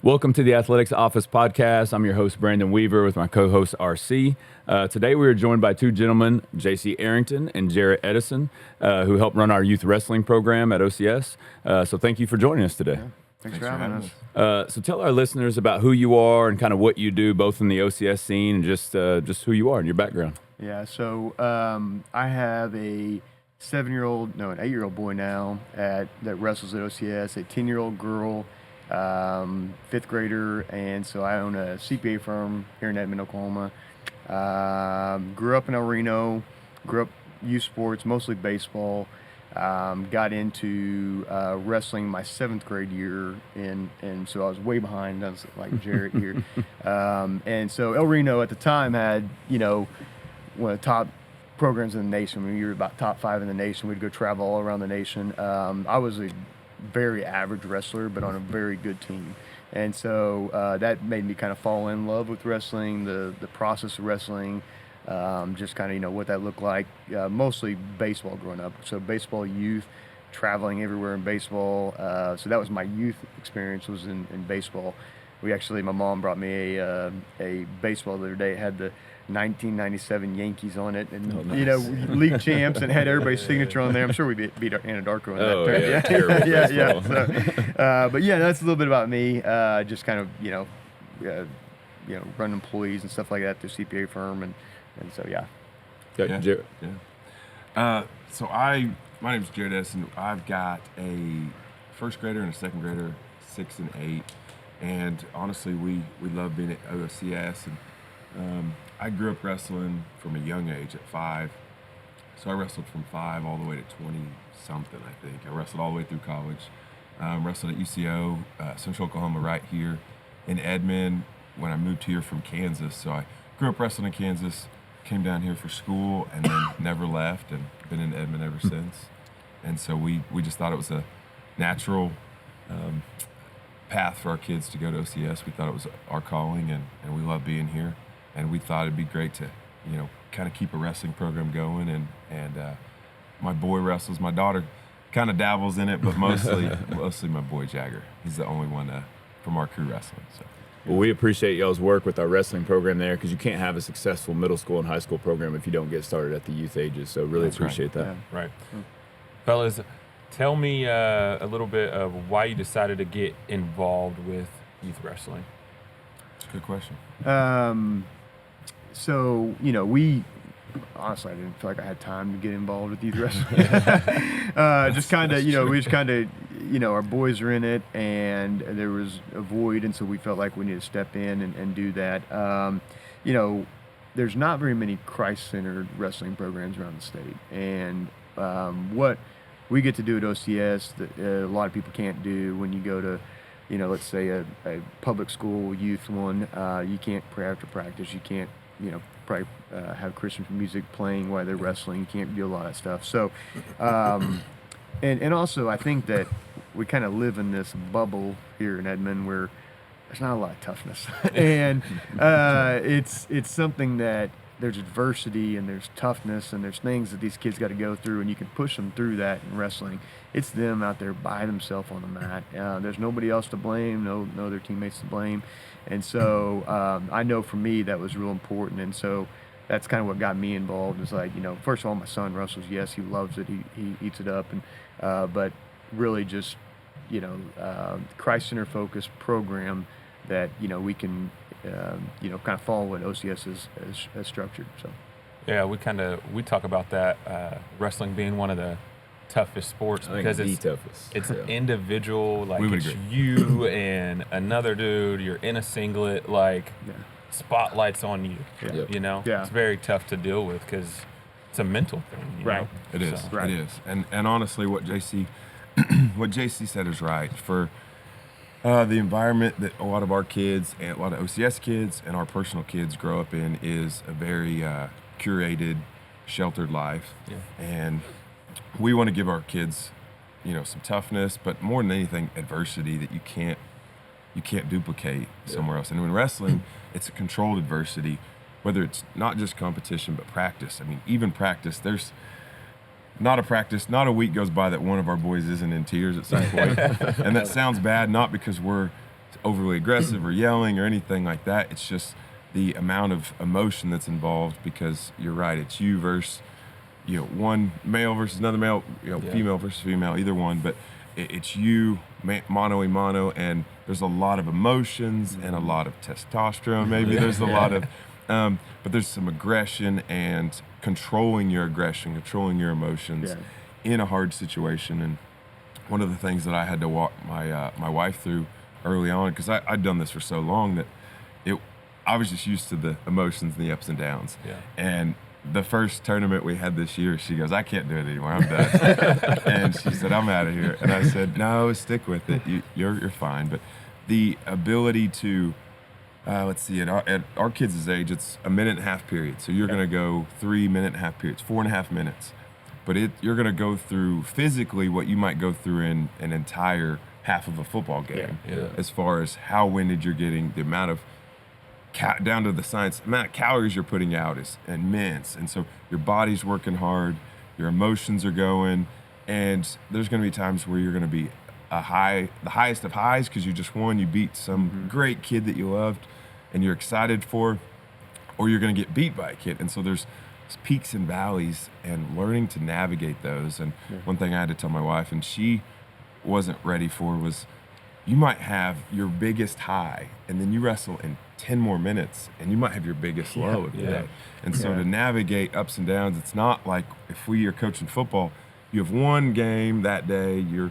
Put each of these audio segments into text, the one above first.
Welcome to the Athletics Office Podcast. I'm your host, Brandon Weaver, with my co-host, RC. Today we are joined by two gentlemen, JC Airington and Jarrett Edison, who help run our youth wrestling program at OCS. So thank you for joining us today. Yeah, thanks for having us. So tell our listeners about who you are and kind of what you do, both in the OCS scene and just who you are and your background. Yeah, so I have an 8-year-old boy now that wrestles at OCS, a 10-year-old girl, 5th grader, and so I own a CPA firm here in Edmond, Oklahoma. Grew up in El Reno, grew up youth sports, mostly baseball. Got into wrestling my 7th grade year, and so I was way behind. I was like Jarrett here. And so El Reno at the time had, one of the top programs in the nation. We were about top 5 in the nation. We'd go travel all around the nation. I was a very average wrestler, but on a very good team. And so that made me kind of fall in love with wrestling, the process of wrestling, just kind of, what that looked like. Mostly baseball growing up. So baseball youth, traveling everywhere in baseball. So that was my youth experience, was in baseball. My mom brought me a baseball the other day. It had the 1997 Yankees on it, and nice. League champs, and had everybody's signature on there. I'm sure we beat Anadarko in that. Oh, yeah, terrible yeah. baseball. So, but yeah, that's a little bit about me. Just kind of run employees and stuff like that through CPA firm, and so yeah. Jarrett. So my name's Jarrett Edison. I've got a 1st grader and a 2nd grader, 6 and 8, and honestly, we love being at OCS. And I grew up wrestling from a young age at 5. So I wrestled from 5 all the way to 20-something, I think. I wrestled all the way through college. Wrestled at UCO, Central Oklahoma, right here in Edmond when I moved here from Kansas. So I grew up wrestling in Kansas, came down here for school, and then never left, and been in Edmond ever since. And so we just thought it was a natural path for our kids to go to OCS. We thought it was our calling, and we love being here. And we thought it'd be great to, kind of keep a wrestling program going. And my boy wrestles. My daughter kind of dabbles in it, but mostly my boy Jagger. He's the only one from our crew wrestling. So. Well, we appreciate y'all's work with our wrestling program there, because you can't have a successful middle school and high school program if you don't get started at the youth ages. So really appreciate that. Yeah. Right. Fellas, tell me a little bit of why you decided to get involved with youth wrestling. That's a good question. So, we honestly, I didn't feel like I had time to get involved with youth wrestling. Just kind of, our boys are in it, and there was a void, and so we felt like we needed to step in and do that. There's not very many Christ-centered wrestling programs around the state, and what we get to do at OCS that a lot of people can't do when you go to, let's say a public school youth one. You can't pray after practice. You can't, probably have Christian music playing while they're wrestling. You can't do a lot of stuff. So, and also I think that we kind of live in this bubble here in Edmond where there's not a lot of toughness, and it's something that there's adversity and there's toughness and there's things that these kids got to go through, and you can push them through that in wrestling. It's them out there by themselves on the mat. There's nobody else to blame, no other teammates to blame. And so I know for me that was real important. And so that's kind of what got me involved. Is like, first of all, my son wrestles. Yes, he loves it. He eats it up. And but really just, Christ-centered focused program that, we can, kind of follow what OCS is structured. So. Yeah, we talk about that, wrestling being one of the toughest sports because it's individual, like it's agree. you and another dude, you're in a singlet, spotlights on you. Yeah. It's very tough to deal with because it's a mental thing, Right. It is. So. It is. And honestly, what JC said is right. For the environment that a lot of our kids and a lot of OCS kids and our personal kids grow up in is a very curated, sheltered life. Yeah. And we want to give our kids, some toughness, but more than anything, adversity that you can't duplicate somewhere else. And in wrestling, it's a controlled adversity, whether it's not just competition, but practice. I mean, even practice, there's not a week goes by that one of our boys isn't in tears at some point. And that sounds bad, not because we're overly aggressive or yelling or anything like that. It's just the amount of emotion that's involved, because you're right, it's you versus, one male versus another male, female versus female, either one, but it's you mano a mano, and there's a lot of emotions and a lot of testosterone. Maybe there's a lot of, but there's some aggression and controlling your aggression, controlling your emotions in a hard situation. And one of the things that I had to walk my wife through early on, because I'd done this for so long that I was just used to the emotions and the ups and downs. Yeah. And the first tournament we had this year, she goes, "I can't do it anymore. I'm done." And she said, "I'm out of here." And I said, "No, stick with it. You're fine." But the ability to, let's see, at our kids' age, it's a 1.5 period. So you're going to go 3 1.5 periods, 4.5 minutes. But you're going to go through physically what you might go through in an entire half of a football game, as far as how winded you're getting, the amount of down to the science, the amount of calories you're putting out is immense. And so your body's working hard, your emotions are going, and there's going to be times where you're going to be the highest of highs because you just won, you beat some great kid that you loved and you're excited for, or you're going to get beat by a kid. And so there's peaks and valleys, and learning to navigate those. And one thing I had to tell my wife, and she wasn't ready for, was you might have your biggest high and then you wrestle in 10 more minutes and you might have your biggest low of the day. And so to navigate ups and downs, it's not like if we are coaching football, you have one game that day, you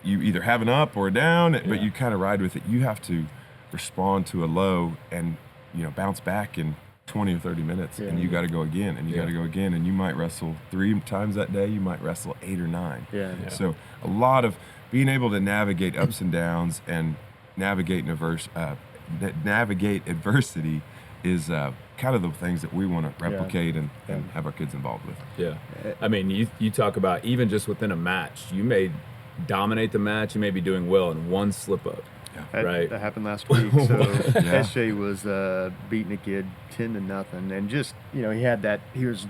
either have an up or a down, but you kind of ride with it. You have to respond to a low and bounce back in 20 or 30 minutes, and you got to go again, and you got to go again, and you might wrestle 3 times that day, you might wrestle 8 or 9. So a lot of being able to navigate ups and downs and navigate adversity is kind of the things that we want to replicate and have our kids involved with. I mean, you talk about even just within a match, you may dominate the match, you may be doing well, and one slip up. Right. That happened last week. So SJ was beating a kid 10-0, and just he had that. He was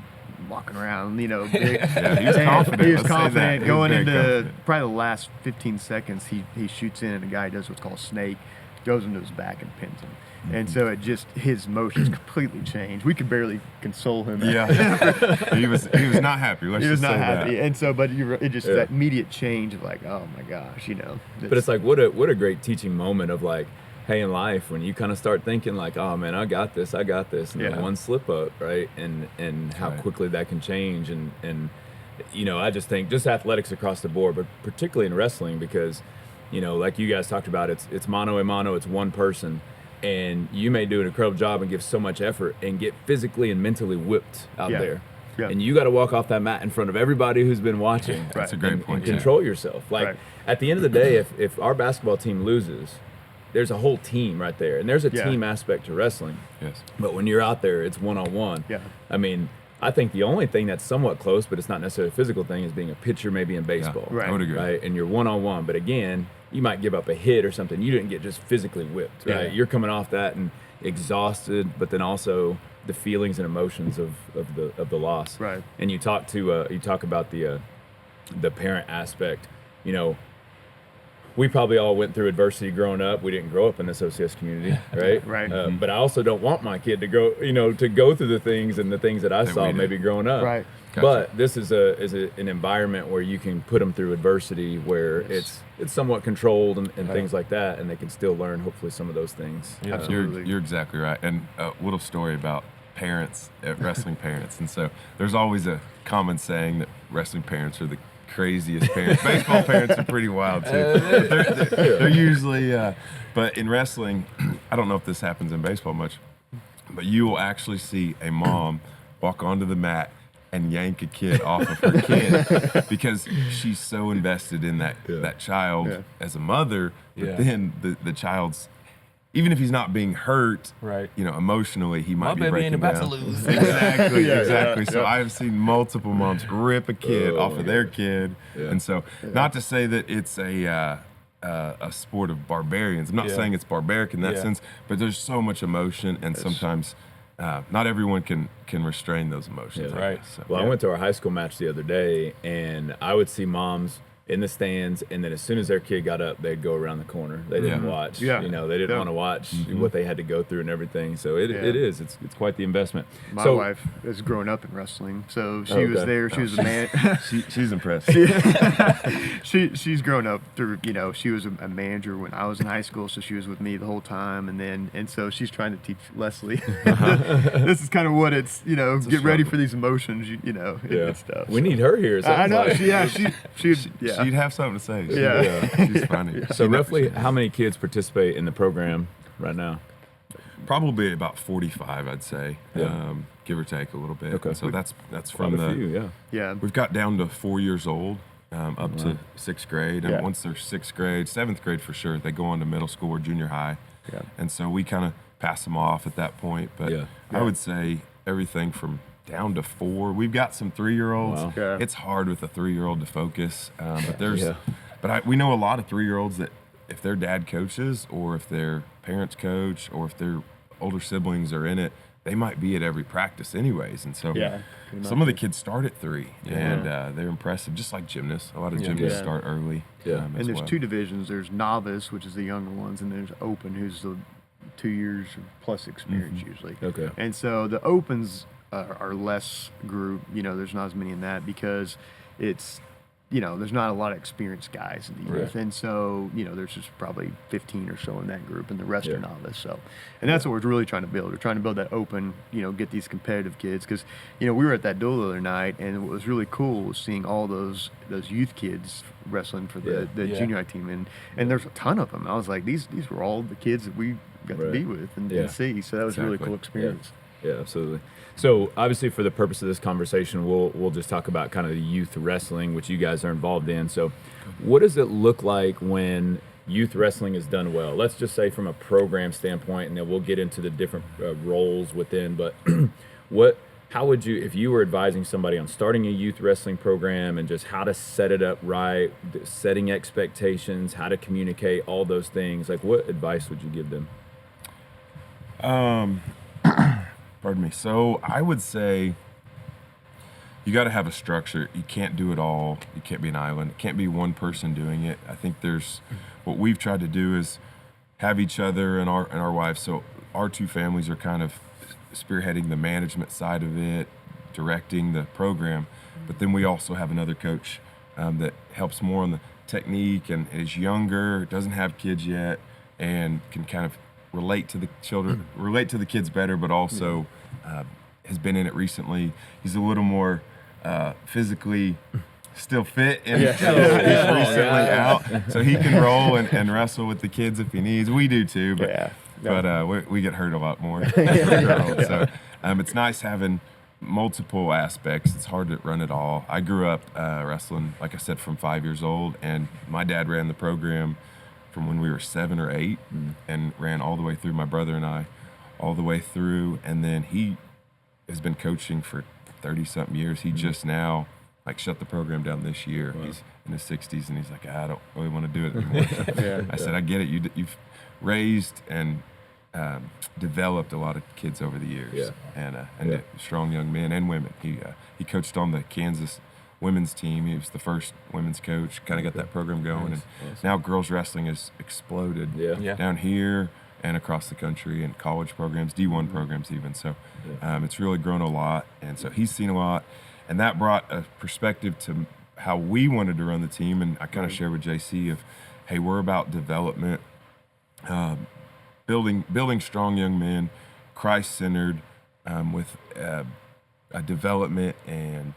walking around, big. He was confident. He was confident going into probably the last 15 seconds. He shoots in, and the guy does what's called snake, goes into his back and pins him. And so his motions completely changed. We could barely console him. He was not happy. He was not happy. That. And so, but it just that immediate change of like, oh my gosh, But it's like what a great teaching moment of like, hey, in life when you kind of start thinking like, oh man, I got this, and then one slip up, right, and how quickly that can change, and I just think just athletics across the board, but particularly in wrestling because, like you guys talked about, it's mano a mano, it's one person. And you may do an incredible job and give so much effort and get physically and mentally whipped out there. And you got to walk off that mat in front of everybody who's been watching. That's a great point. And control yourself. Like at the end of the day, if our basketball team loses, there's a whole team right there. And there's a team aspect to wrestling. Yes. But when you're out there, it's one-on-one. I mean, I think the only thing that's somewhat close, but it's not necessarily a physical thing, is being a pitcher maybe in baseball. I would agree. Right? And you're one-on-one. But again, you might give up a hit or something. You didn't get just physically whipped, right? You're coming off that and exhausted, but then also the feelings and emotions of the loss. Right. And you talk about the parent aspect. We probably all went through adversity growing up. We didn't grow up in this OCS community, right? Right. But I also don't want my kid to go through the things that I saw maybe growing up. Right. Gotcha. But this is an environment where you can put them through adversity, where it's somewhat controlled and things like that, and they can still learn hopefully some of those things. Absolutely. You're exactly right. And a little story about parents, wrestling parents. And so there's always a common saying that wrestling parents are the craziest parents. Baseball parents are pretty wild too. They're usually, but in wrestling, I don't know if this happens in baseball much, but you will actually see a mom walk onto the mat and yank a kid off of her kid because she's so invested in that child as a mother. But then the child's, even if he's not being hurt, emotionally, he might be breaking down. My baby ain't about to lose. Exactly. So I've seen multiple moms rip a kid off of their kid, and so not to say that it's a sport of barbarians. I'm not saying it's barbaric in that sense, but there's so much emotion, and sometimes not everyone can restrain those emotions. Right. So, I went to our high school match the other day, and I would see moms in the stands, and then as soon as their kid got up, they'd go around the corner. They didn't watch. Yeah. You know, they didn't want to watch what they had to go through and everything. So it is. It's quite the investment. My wife has grown up in wrestling, so she was there. She was a man. She's impressed. She's grown up through, you know, she was a manager when I was in high school, so she was with me the whole time, and so she's trying to teach Leslie. This is kind of what it's, you know, get ready for these emotions, you know, and stuff. We need her here. I know. Like. She'd have something to say. Yeah. She's funny. So roughly, how many kids participate in the program right now? Probably about 45, I'd say, Yeah. give or take a little bit. Okay. So that's Quite from a few, Yeah. We've got down to 4 years old, up to 6th grade, and once they're 6th grade, 7th grade for sure, they go on to middle school or junior high. Yeah. And so we kind of pass them off at that point. But I would say everything from down to 4. We've got some 3-year-olds. Wow. Yeah. It's hard with a 3-year-old to focus, but we know a lot of 3-year-olds that if their dad coaches, or if their parents coach, or if their older siblings are in it, they might be at every practice anyways. And so some of the kids start at 3, and they're impressive, just like gymnasts. A lot of gymnasts start early. And there's 2 divisions. There's novice, which is the younger ones, and there's open, who's the 2 years plus experience usually. Okay. And so the opens are less group. You know, there's not as many in that because it's, you know, there's not a lot of experienced guys in the youth. And so, you know, there's just probably 15 or so in that group, and the rest are novice. So, and that's what we're really trying to build. We're trying to build that open, you know, get these competitive kids. Because, you know, we were at that duel the other night, and what was really cool was seeing all those youth kids wrestling for the junior high team. And there's a ton of them. I was like, these were all the kids that we got to be with and see. So that was a really cool experience. Yeah, absolutely. So obviously, for the purpose of this conversation, we'll just talk about kind of the youth wrestling, which you guys are involved in. So, what does it look like when youth wrestling is done well? Let's just say from a program standpoint, and then we'll get into the different roles within. But how would you, if you were advising somebody on starting a youth wrestling program and just how to set it up right, setting expectations, how to communicate, all those things, like what advice would you give them? Pardon me. So I would say you got to have a structure. You can't do it all. You can't be an island. It can't be one person doing it. I think what we've tried to do is have each other and our wives. So our 2 families are kind of spearheading the management side of it, directing the program. But then we also have another coach that helps more on the technique and is younger, doesn't have kids yet, and can kind of relate to the children, relate to the kids better, but also has been in it recently. He's a little more physically still fit, and he's recently out, so he can roll and wrestle with the kids if he needs. We do too, but we get hurt a lot more. So it's nice having multiple aspects. It's hard to run it all. I grew up wrestling, like I said, from 5 years old, and my dad ran the program from when we were 7 or 8 and ran all the way through, my brother and I, all the way through. And then he has been coaching for 30-something years. He just now, shut the program down this year. Wow. He's in his 60s, and he's like, I don't really want to do it anymore. I said, I get it. You've raised and developed a lot of kids over the years, and strong young men and women. He coached on the Kansas women's team. He was the first women's coach, kind of got that program going. And now girls wrestling has exploded down here and across the country, and college programs, D1 programs even. So it's really grown a lot. And so he's seen a lot. And that brought a perspective to how we wanted to run the team. And I kind of shared with JC of, hey, we're about development, building strong young men, Christ-centered, with a development and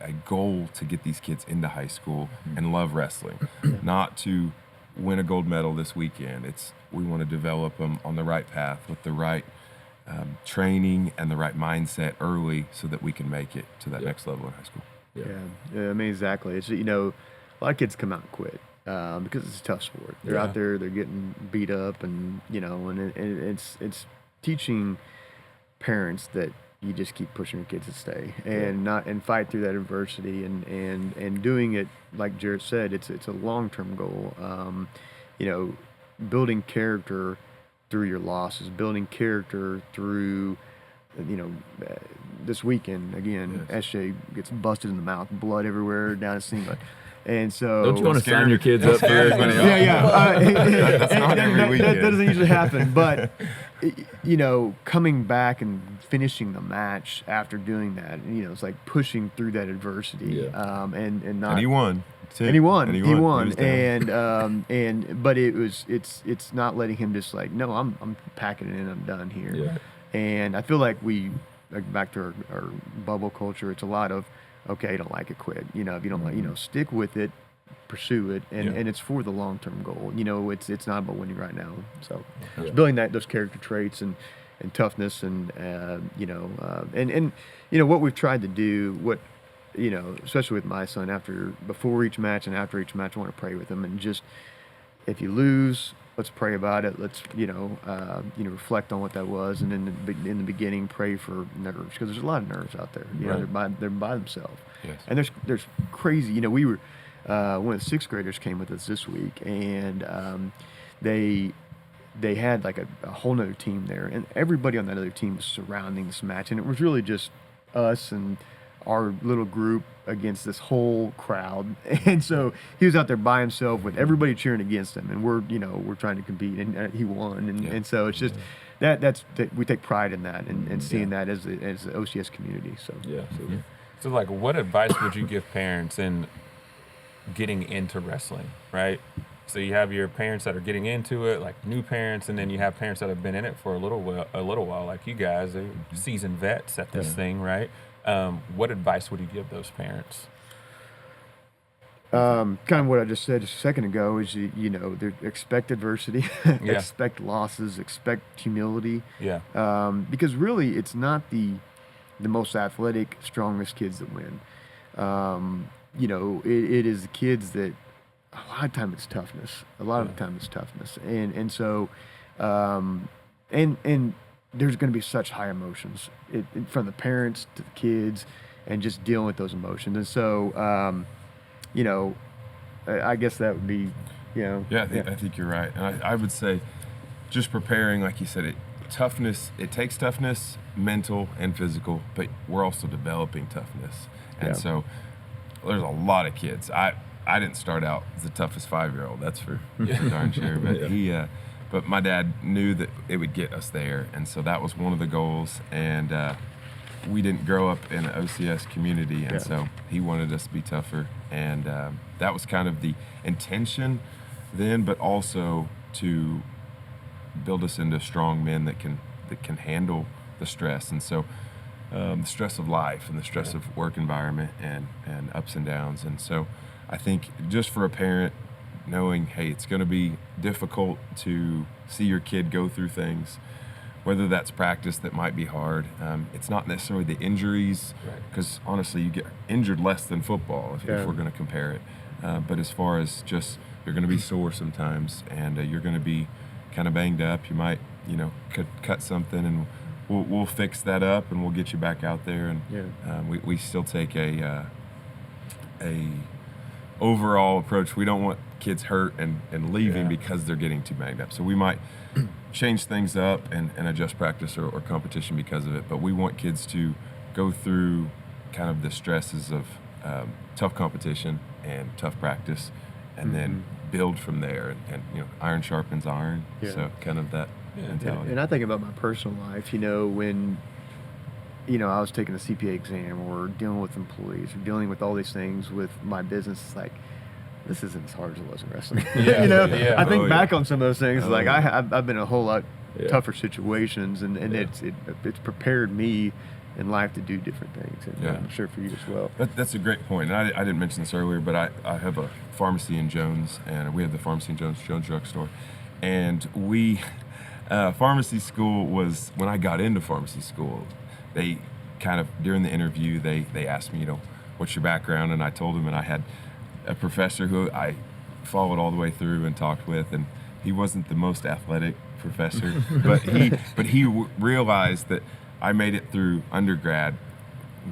a goal to get these kids into high school and love wrestling, not to win a gold medal this weekend. We want to develop them on the right path with the right training and the right mindset early so that we can make it to that next level in high school. Yeah, I mean, exactly. It's, a lot of kids come out and quit because it's a tough sport. They're out there, they're getting beat up, and it's teaching parents that you just keep pushing your kids to stay and fight through that adversity and doing it like Jarrett said. It's a long-term goal. Building character through your losses, building character through, this weekend again. SJ gets busted in the mouth, blood everywhere down his seam. And so, don't you want to sign your kids up for everybody? That's not every weekend. That doesn't usually happen. But coming back and finishing the match after doing that, it's like pushing through that adversity. And he won. Too. And he won. He won. But it's not letting him just like, no, I'm packing it in. I'm done here. Yeah. And I feel like back to our bubble culture, it's a lot of, okay, I don't like it, quit. If you don't like, stick with it, pursue it, and it's for the long-term goal. It's not about winning right now. So it's building those character traits and toughness and what we've tried to do, especially with my son, before each match and after each match, I want to pray with him and just, if you lose, let's pray about it. Let's reflect on what that was, and in the beginning, pray for nerves, because there's a lot of nerves out there. They're by themselves, yes. And there's crazy. We were one of the sixth graders came with us this week, and they had like a whole nother team there, and everybody on that other team was surrounding this match, and it was really just us and our little group against this whole crowd. And so he was out there by himself with everybody cheering against him, and we're trying to compete, and he won. And so it's just that we take pride in that and seeing that as the OCS community. So So like, what advice would you give parents in getting into wrestling, right? So you have your parents that are getting into it, like new parents, and then you have parents that have been in it for a little while, like you guys, are seasoned vets at this thing, right? What advice would you give those parents? Kind of what I just said just a second ago is, expect adversity, expect losses, expect humility. Yeah. Because really, it's not the most athletic, strongest kids that win. It is the kids that, a lot of time it's toughness. A lot of the time it's toughness. And so, and there's going to be such high emotions from the parents to the kids, and just dealing with those emotions. And so, I guess that would be, Yeah, I think you're right. And I would say just preparing, like you said, toughness, it takes toughness, mental and physical, but we're also developing toughness. And so there's a lot of kids. I didn't start out as the toughest 5-year-old, that's for darn sure. But but my dad knew that it would get us there, and so that was one of the goals. And we didn't grow up in an OCS community, and so he wanted us to be tougher, and that was kind of the intention then, but also to build us into strong men that can handle the stress. And so the stress of life and the stress of work environment and ups and downs. And so I think just for a parent, knowing, hey, it's going to be difficult to see your kid go through things, whether that's practice that might be hard. It's not necessarily the injuries, because honestly, you get injured less than football if we're going to compare it. But as far as just, you're going to be sore sometimes, and you're going to be kind of banged up. You might, cut something, and we'll fix that up, and we'll get you back out there. And we still take a overall approach. We don't want kids hurt and leaving because they're getting too banged up. So we might change things up and adjust practice or competition because of it. But we want kids to go through kind of the stresses of tough competition and tough practice, and then build from there. And iron sharpens iron. So kind of that mentality. And I think about my personal life, when I was taking a CPA exam, or dealing with employees, or dealing with all these things with my business. It's like, this isn't as hard as it was in wrestling. I think back on some of those things, like I've been in a whole lot tougher situations, and it's prepared me in life to do different things. And I'm sure for you as well. That's a great point. And I didn't mention this earlier, but I have a pharmacy in Jones, and we have the pharmacy in Jones Drugstore, and pharmacy school was, when I got into pharmacy school, they kind of, during the interview, they asked me, what's your background? And I told them, and I had a professor who I followed all the way through and talked with, and he wasn't the most athletic professor, but he realized that I made it through undergrad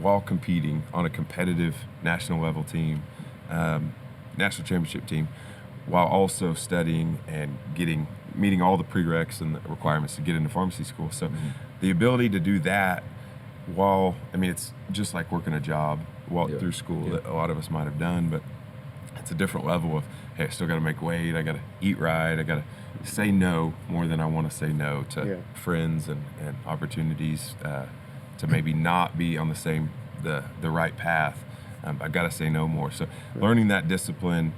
while competing on a competitive national level team, national championship team, while also studying and meeting all the prereqs and the requirements to get into pharmacy school. So the ability to do that it's just like working a job through school that a lot of us might have done, but it's a different level of, hey, I still got to make weight. I got to eat right. I got to say no more than I want to say no to friends and opportunities to maybe not be on the right path. I got to say no more. So learning that discipline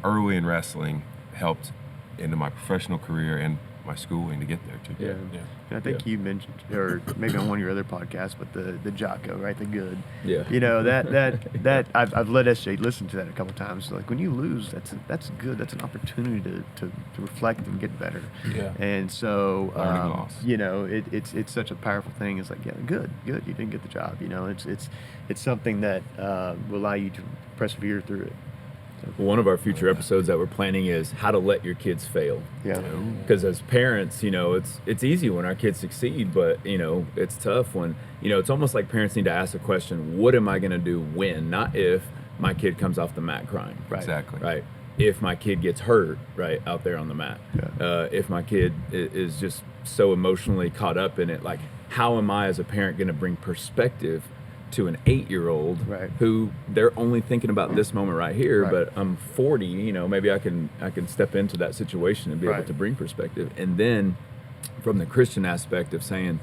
early in wrestling helped into my professional career and my schooling to get there too. Yeah. And I think you mentioned, or maybe on one of your other podcasts, but the Jocko, right? The good. Yeah. You know, that I've let SJ listen to that a couple times. Like, when you lose, that's good. That's an opportunity to reflect and get better. Yeah. And so, Learning loss. you know, it's such a powerful thing. It's like, yeah, good, you didn't get the job. You know, it's something that will allow you to persevere through it. One of our future episodes that we're planning is how to let your kids fail. Yeah. Because as parents, you know, it's easy when our kids succeed, but, you know, it's tough when, you know, it's almost like parents need to ask the question, what am I going to do when, not if my kid comes off the mat crying. Right. Exactly. Right. If my kid gets hurt, right, out there on the mat. Yeah. If my kid is just so emotionally caught up in it, like, how am I as a parent going to bring perspective to an 8-year-old Right. who they're only thinking about this moment right here, Right. but I'm 40, you know, maybe I can step into that situation and be able Right. to bring perspective. And then from the Christian aspect of saying,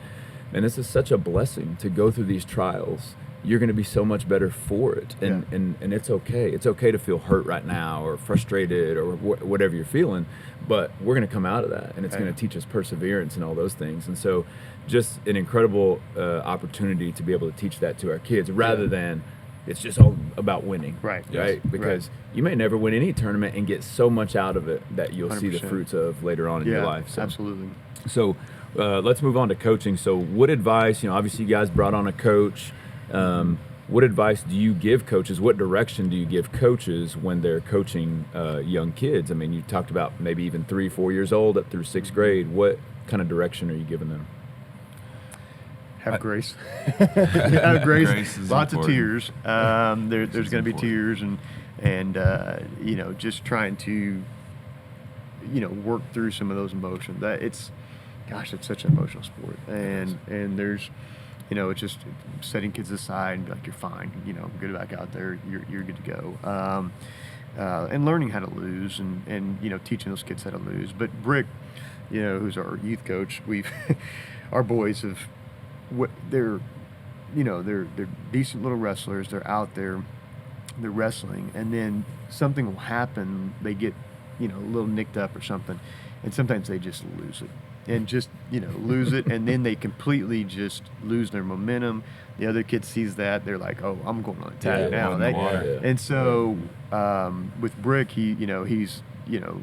man, this is such a blessing to go through these trials. You're going to be so much better for it. And, Yeah. and it's okay. It's okay to feel hurt right now or frustrated or whatever you're feeling, but we're going to come out of that, and it's Right. going to teach us perseverance and all those things. And so just an incredible opportunity to be able to teach that to our kids rather than it's just all about winning. Right. Right. Yes. Because you may never win any tournament and get so much out of it that you'll see the 100%. fruits of later on in your life. So. Absolutely. So let's move on to coaching. So what advice, you know, obviously you guys brought on a coach. What advice do you give coaches? What direction do you give coaches when they're coaching young kids? I mean, you talked about maybe even 3-4 years old up through 6th grade. What kind of direction are you giving them? Have grace. Have grace. Grace is Lots important. of tears. There's is going to be important. tears, and you know, just trying to, you know, work through some of those emotions. It's such an emotional sport, and there's, you know, it's just setting kids aside and be like, you're fine. You know, get back out there. You're good to go. And learning how to lose, and you know, teaching those kids how to lose. But Brick, you know, who's our youth coach, our boys have. They're decent little wrestlers. They're out there, they're wrestling, and then something will happen. They get, you know, a little nicked up or something, and sometimes they just lose it, and just, you know, lose it, and then they completely just lose their momentum. The other kid sees that, they're like, oh, I'm going on attack Yeah, now. in the water. And so with Brick, he's, you know,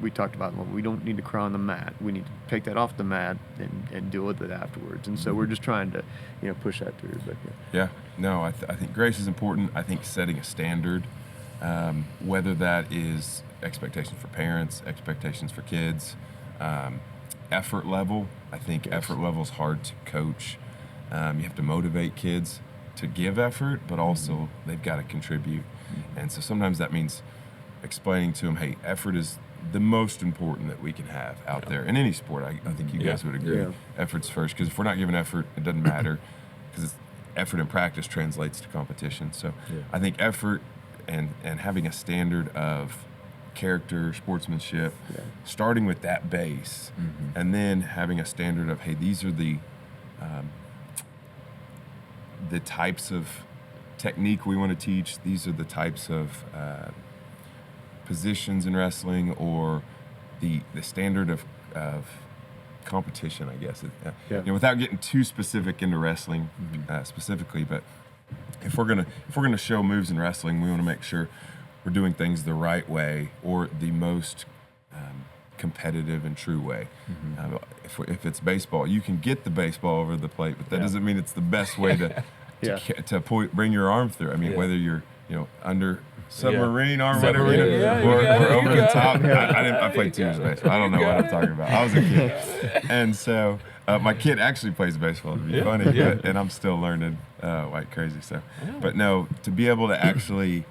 we talked about, well, we don't need to cry on the mat. We need to take that off the mat and deal with it afterwards. And so we're just trying to, you know, push that through. But Yeah, no, I think grace is important. I think setting a standard, whether that is expectations for parents, expectations for kids, effort level. I think effort level is hard to coach. You have to motivate kids to give effort, but also they've got to contribute. And so sometimes that means explaining to them, hey, effort is the most important that we can have out there in any sport. I think you guys would agree. Yeah. Effort's first, because if we're not giving effort, it doesn't matter, because effort in practice translates to competition. So I think effort and having a standard of character, sportsmanship, starting with that base, and then having a standard of, hey, these are the types of technique we want to teach. These are the types of positions in wrestling, or the standard of competition, I guess. You know, without getting too specific into wrestling specifically, but if we're gonna show moves in wrestling, we want to make sure we're doing things the right way, or the most competitive and true way. If it's baseball, you can get the baseball over the plate, but that doesn't mean it's the best way to bring your arm through. I mean, whether you're, you know, under submarine arm, whatever, you know, or over the top. I played 2 years of baseball. I don't know what I'm talking about. I was a kid, and so my kid actually plays baseball. To be funny, and I'm still learning like crazy. So, but no, to be able to actually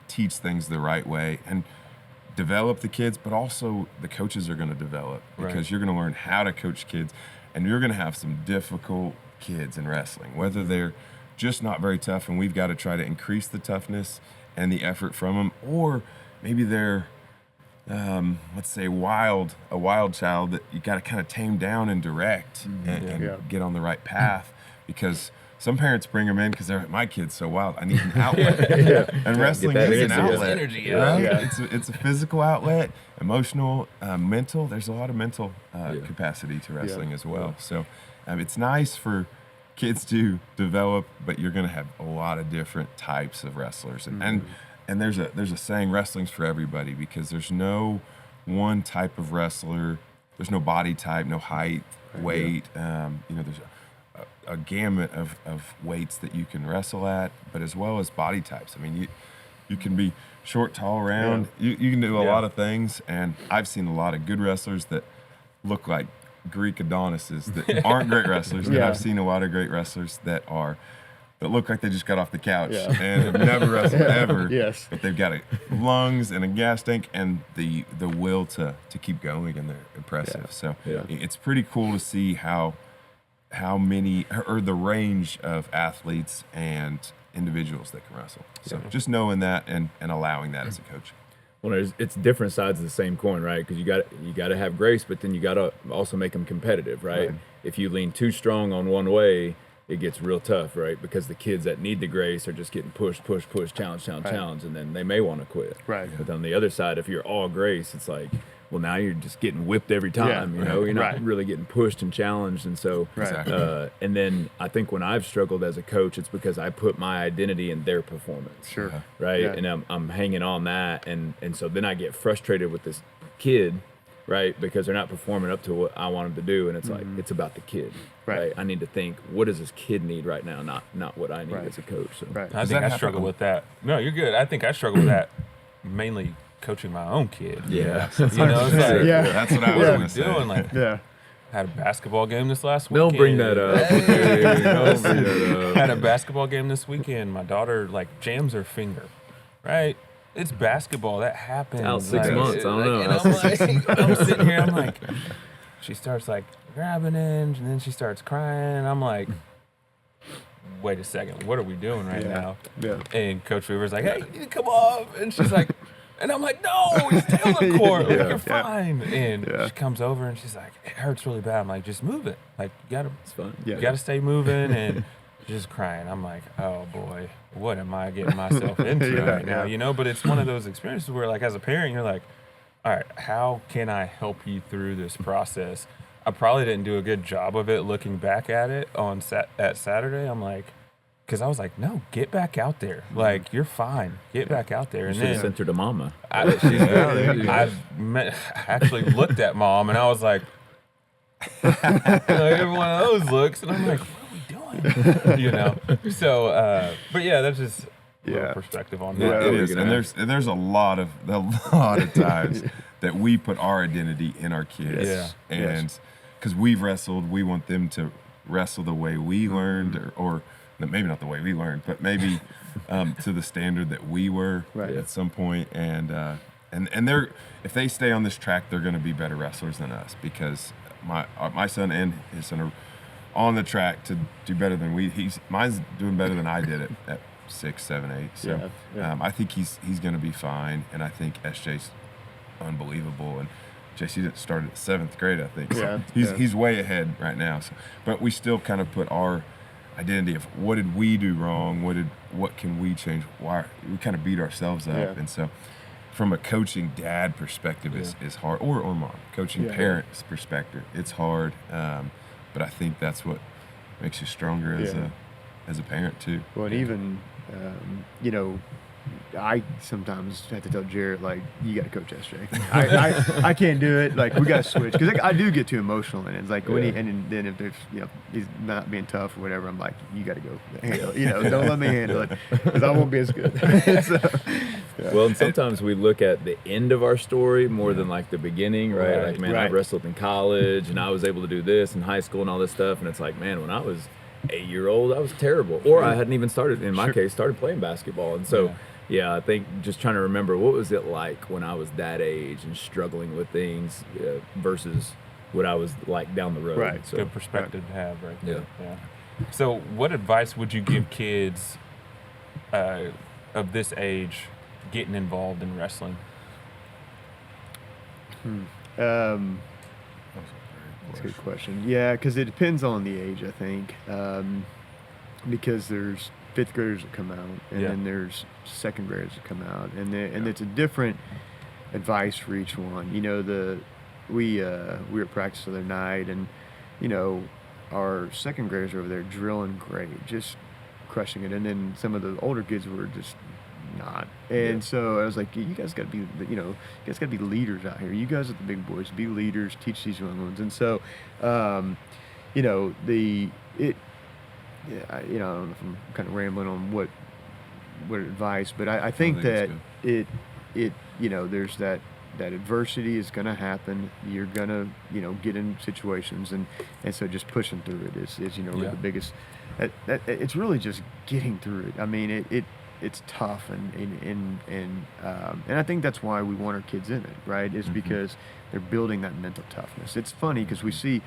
teach things the right way and develop the kids, but also the coaches are going to develop, because you're going to learn how to coach kids, and you're going to have some difficult kids in wrestling, whether they're just not very tough, and we've got to try to increase the toughness and the effort from them, or maybe they're let's say a wild child that you got to kind of tame down and direct and get on the right path, because some parents bring them in because they're like, my kid's so wild, I need an outlet. And wrestling is an outlet. Energy, Right? It's a physical outlet, emotional, mental. There's a lot of mental capacity to wrestling as well. So it's nice for kids to develop, but you're going to have a lot of different types of wrestlers. And there's a saying, wrestling's for everybody, because there's no one type of wrestler. There's no body type, no height, weight. There's a gamut of weights that you can wrestle at, but as well as body types. I mean, you can be short, tall, round. You can do a lot of things, and I've seen a lot of good wrestlers that look like Greek Adonises that aren't great wrestlers. And I've seen a lot of great wrestlers that look like they just got off the couch and have never wrestled ever. But they've got lungs and a gas tank and the will to keep going, and they're impressive. So it's pretty cool to see how many, or the range of athletes and individuals that can wrestle. So just knowing that and allowing that as a coach. Well, it's different sides of the same coin, right? Because you got to have grace, but then you got to also make them competitive, right? If you lean too strong on one way, it gets real tough, right? Because the kids that need the grace are just getting pushed, challenge, and then they may want to quit. Right. But on the other side, if you're all grace, it's like, well, now you're just getting whipped every time. You're not really getting pushed and challenged, and so. And then I think when I've struggled as a coach, it's because I put my identity in their performance. Right. And I'm hanging on that, and so then I get frustrated with this kid, right? Because they're not performing up to what I want them to do, and it's like it's about the kid. Right. I need to think, what does this kid need right now, not what I need as a coach. So. I think I struggle with that. No, you're good. I think I struggle with that mainly coaching my own kid. That's what I was going to say. Doing had a basketball game this last Don't weekend. bring that up. Don't bring that up. Had a basketball game this weekend. My daughter jams her finger, right? It's basketball. That happens. Out 6 months. I don't know. And I'm sitting here. I'm like, she starts grabbing it, and then she starts crying. I'm like, wait a second. What are we doing right now? And Coach Weaver's like, hey, you need to come off. And she's like, and I'm like, no, stay on the court. You're fine. And she comes over and she's like, it hurts really bad. I'm like, just move it. You gotta, it's fun. You gotta stay moving. And just crying. I'm like, oh boy, what am I getting myself into right now? But it's one of those experiences where, as a parent, you're like, all right, how can I help you through this process? I probably didn't do a good job of it looking back at it at Saturday. I'm like, because I was like, no, get back out there. You're fine. Get back out there. And you should have then sent her to mama. I actually looked at mom, and I was like, every one of those looks, and I'm like, what are we doing? So, but that's just a little perspective on that. It is, and there's a lot of times that we put our identity in our kids, and because we've wrestled, we want them to wrestle the way we learned, or maybe not the way we learned, but maybe to the standard that we were at some point. And they're, if they stay on this track, they're going to be better wrestlers than us, because my son and his son are on the track to do better than mine's doing better than I did at 6, 7, 8. So I think he's going to be fine, and I think SJ's unbelievable, and JC started at 7th grade, I think. So he's way ahead right now. So, but we still kind of put our identity of what did we do wrong, what can we change, why we kind of beat ourselves up. And so from a coaching dad perspective is hard, or mom, coaching parents perspective, it's hard, but I think that's what makes you stronger as a parent too. Well, and even I sometimes have to tell Jarrett, you got to coach SJ. I can't do it. We got to switch, because I do get too emotional, and it's when then if there's he's not being tough or whatever, I'm like, you got to go handle it. Don't let me handle it, because I won't be as good. Well, and sometimes we look at the end of our story more than the beginning, right? I wrestled in college, and I was able to do this in high school and all this stuff, and it's man, when I was 8-year-old, I was terrible, or I hadn't even started, in my case, playing basketball, and so. Yeah, I think just trying to remember, what was it like when I was that age and struggling with things versus what I was like down the road. Right. So, good perspective to have right there. Yeah. So what advice would you give kids of this age getting involved in wrestling? That's a good question. Yeah, because it depends on the age, I think. Because there's fifth graders that come out, and then there's second graders that come out, and it's a different advice for each one. You know, we were at practice the other night, and you know, our second graders over there drilling great, just crushing it, and then some of the older kids were just not. And so I was like, you guys got to be, you guys got to be leaders out here. You guys are the big boys. Be leaders. Teach these young ones. And so, you know, I don't know if I'm kind of rambling on what advice, but I think that it you know, there's that adversity is going to happen. You're going to, you know, get in situations, and so just pushing through it is you know, the biggest. It's really just getting through it. I mean, it's tough, and I think that's why we want our kids in it, right? Is because they're building that mental toughness. It's funny because we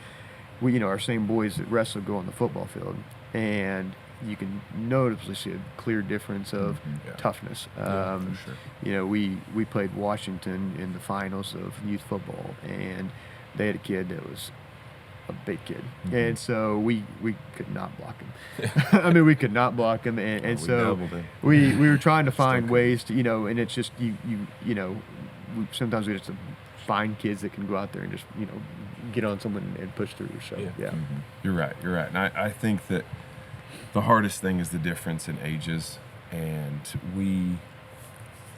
you know, our same boys that wrestle go on the football field, and you can noticeably see a clear difference of toughness. For sure. You know, we played Washington in the finals of youth football, and they had a kid that was a big kid, and so we could not block him. I mean, we could not block him, and so we were trying to find ways to, you know, and it's just you know, sometimes we just find kids that can go out there and just, you know, get on someone and push through. So You're right, and I think that the hardest thing is the difference in ages, and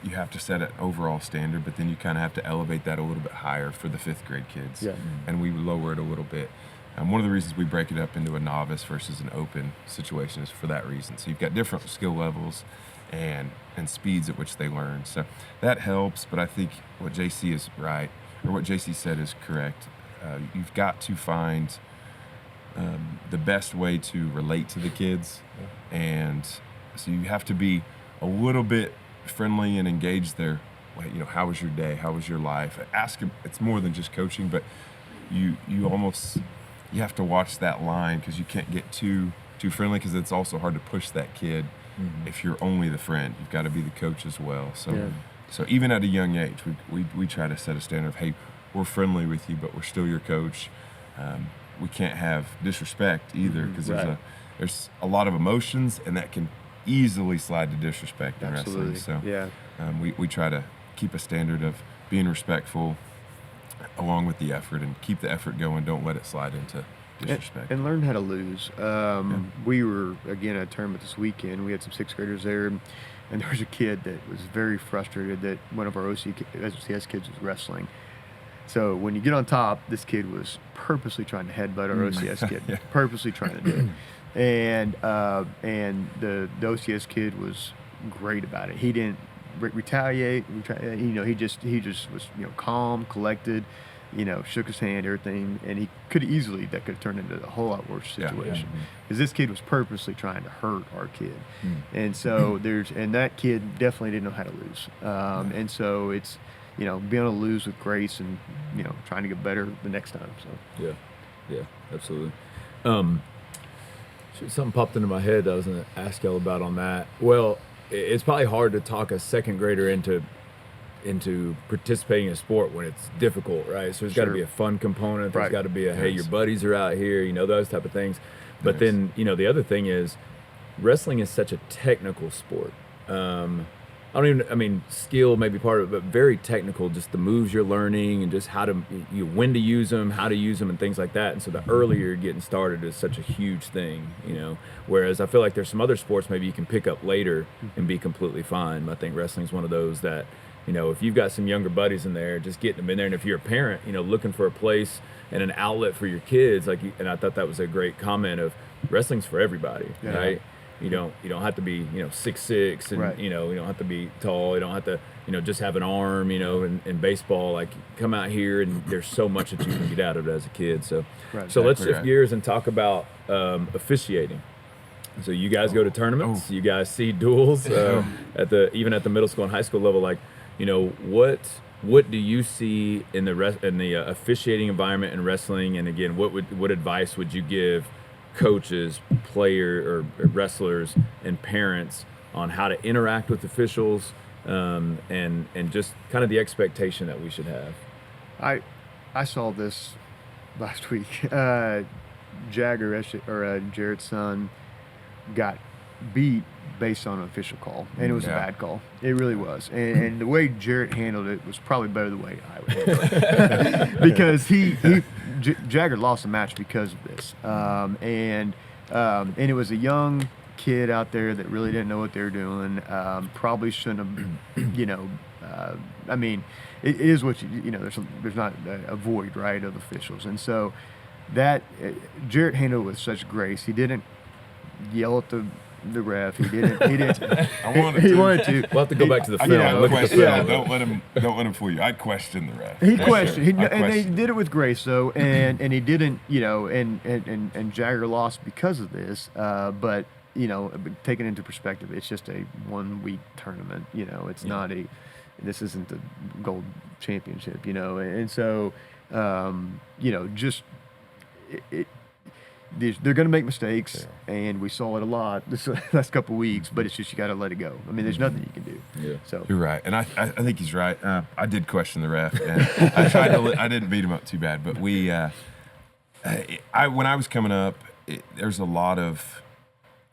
you have to set an overall standard, but then you kind of have to elevate that a little bit higher for the fifth grade kids, and we lower it a little bit. One of the reasons we break it up into a novice versus an open situation is for that reason. So you've got different skill levels and speeds at which they learn. So that helps, but I think what JC is right, or what JC said is correct. You've got to find the best way to relate to the kids, and so you have to be a little bit friendly and engage their, you know, how was your day, how was your life, ask them. It's more than just coaching, but you have to watch that line, because you can't get too friendly, because it's also hard to push that kid. If you're only the friend, you've got to be the coach as well. So even at a young age, we try to set a standard of, hey, we're friendly with you, but we're still your coach. We can't have disrespect either, because there's a lot of emotions, and that can easily slide to disrespect in wrestling. So we try to keep a standard of being respectful along with the effort, and keep the effort going. Don't let it slide into disrespect. And learn how to lose. We were, again, at a tournament this weekend. We had some sixth graders there, and there was a kid that was very frustrated that one of our OCS kids was wrestling. So when you get on top, this kid was purposely trying to headbutt our OCS kid, purposely trying to do it. And the OCS kid was great about it. He didn't retaliate. You know, he just was, you know, calm, collected. You know, shook his hand, everything, and he could have turned into a whole lot worse situation, because this kid was purposely trying to hurt our kid. And so that kid definitely didn't know how to lose. And so it's, you know, being able to lose with grace, and, you know, trying to get better the next time. So yeah, absolutely. Something popped into my head that I was going to ask y'all about on that. Well, it's probably hard to talk a second grader into participating in a sport when it's difficult, right? So there's got to be a fun component. There's got to be hey, your buddies are out here, you know, those type of things. But then, you know, the other thing is, wrestling is such a technical sport. Skill may be part of it, but very technical, just the moves you're learning, and just when to use them, how to use them, and things like that. And so the earlier you're getting started is such a huge thing, you know, whereas I feel like there's some other sports maybe you can pick up later and be completely fine. I think wrestling is one of those that, you know, if you've got some younger buddies in there, just getting them in there. And if you're a parent, you know, looking for a place and an outlet for your kids, and I thought that was a great comment of, wrestling's for everybody, right? You don't have to be, you know, 6'6", and you know, you don't have to be tall. You don't have to, you know, just have an arm. You know, in baseball, like, come out here, and there's so much that you can get out of it as a kid. So let's shift gears and talk about officiating. So you guys go to tournaments. You guys see duels even at the middle school and high school level. Like, you know, what do you see in the officiating environment in wrestling? And again, what advice would you give coaches, player or wrestlers, and parents on how to interact with officials, and just kind of the expectation that we should have. I saw this last week. Jarrett's son got beat based on an official call, and it was a bad call. It really was. And the way Jarrett handled it was probably better the way I would handle it, because Jagger lost the match because of this. And it was a young kid out there that really didn't know what they were doing. Probably shouldn't have, I mean, it is what there's not a void, right, of officials. And so that Jarrett handled it with such grace. He didn't yell at the ref. He didn't. I wanted He to. wanted to. We'll have to go back to the film. Yeah, Look at the film. Don't let him fool you. I question the ref. He questioned. I And they question. did it with grace, though, and he didn't. And Jagger lost because of this. But taken into perspective, it's just a 1 week tournament. It's not a. This isn't the gold championship. And so just it they're going to make mistakes, and we saw it a lot this last couple of weeks. But it's just you got to let it go. I mean, there's nothing you can do. Yeah. So You're right, and I think he's right. I did question the ref, and I tried to. I didn't beat him up too bad, but we. When I was coming up, there's a lot of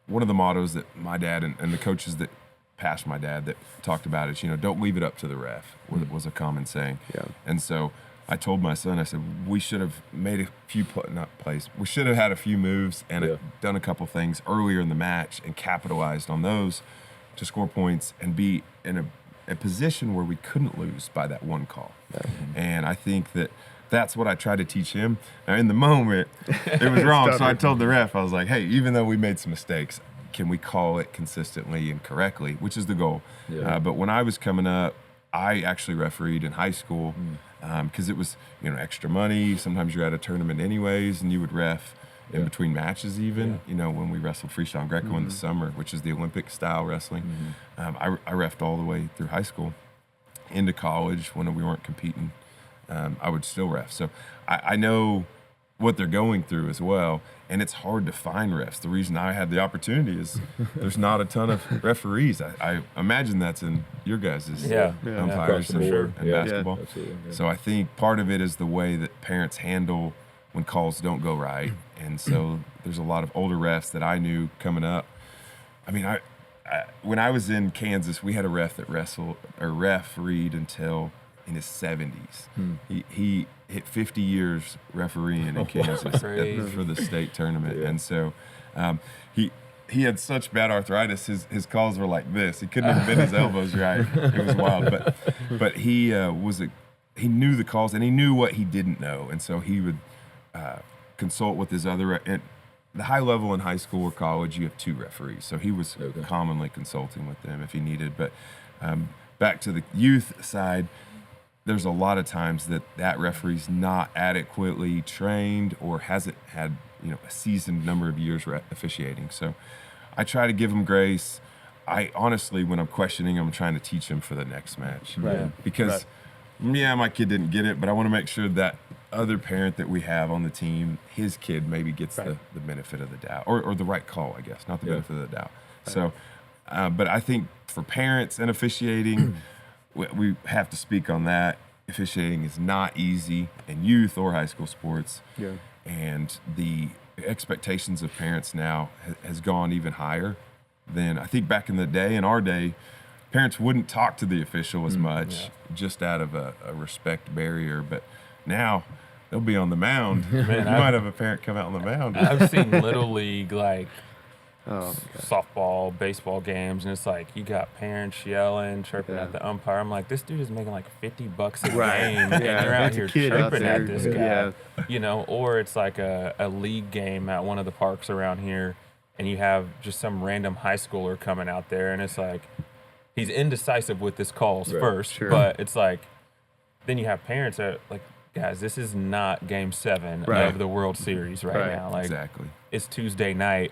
one of the mottos that my dad and the coaches that passed my dad that talked about is don't leave it up to the ref was a common saying. Yeah. And so I told my son, I said, we should have made a few we should have had a few moves and done a couple things earlier in the match and capitalized on those to score points and be in a position where we couldn't lose by that one call. And I think that's what I tried to teach him. Now, in the moment, it was wrong, so I told the ref, I was like, hey, even though we made some mistakes, can we call it consistently and correctly, which is the goal. Yeah. But when I was coming up, I actually refereed in high school because it was extra money. Sometimes you're at a tournament anyways, and you would ref in between matches even. When we wrestled freestyle and Greco in the summer, which is the Olympic style wrestling. I refed all the way through high school into college when we weren't competing. I would still ref. So I know what they're going through as well, and it's hard to find refs. The reason I had the opportunity is there's not a ton of referees. I imagine that's in your guys' umpires Across the board. and basketball. Absolutely, yeah. So I think part of it is the way that parents handle when calls don't go right, and so there's a lot of older refs that I knew coming up. I mean, I when I was in Kansas, we had a ref that refereed until in his 70s. He hit 50 years refereeing in Kansas for the state tournament. And so he had such bad arthritis, his calls were like this. He couldn't even bend his elbows right. It was wild. But he he knew the calls, and he knew what he didn't know. And so he would consult with his other – at the high level in high school or college, you have 2 referees. So he was commonly consulting with them if he needed. But back to the youth side – there's a lot of times that referee's not adequately trained or hasn't had a seasoned number of years officiating. So I try to give him grace. I honestly, when I'm questioning him, I'm trying to teach him for the next match. Right. Because my kid didn't get it, but I want to make sure that other parent that we have on the team, his kid maybe gets the benefit of the doubt or the right call, I guess, not the benefit of the doubt. Right. So, but I think for parents and officiating. We have to speak on that. Officiating is not easy in youth or high school sports. Yeah. And the expectations of parents now has gone even higher than I think back in the day. In our day, parents wouldn't talk to the official as much just out of a respect barrier. But now they'll be on the mound. Man, you might have a parent come out on the mound. I've seen Little League, softball, baseball games, and it's like you got parents yelling, chirping at the umpire. I'm like, this dude is making like $50 a game, and you're out here chirping at this guy. Or it's like a league game at one of the parks around here, and you have just some random high schooler coming out there, and it's like he's indecisive with his calls first, but it's like then you have parents that are like, guys, this is not Game 7 of the World Series right now. Like, exactly. It's Tuesday night,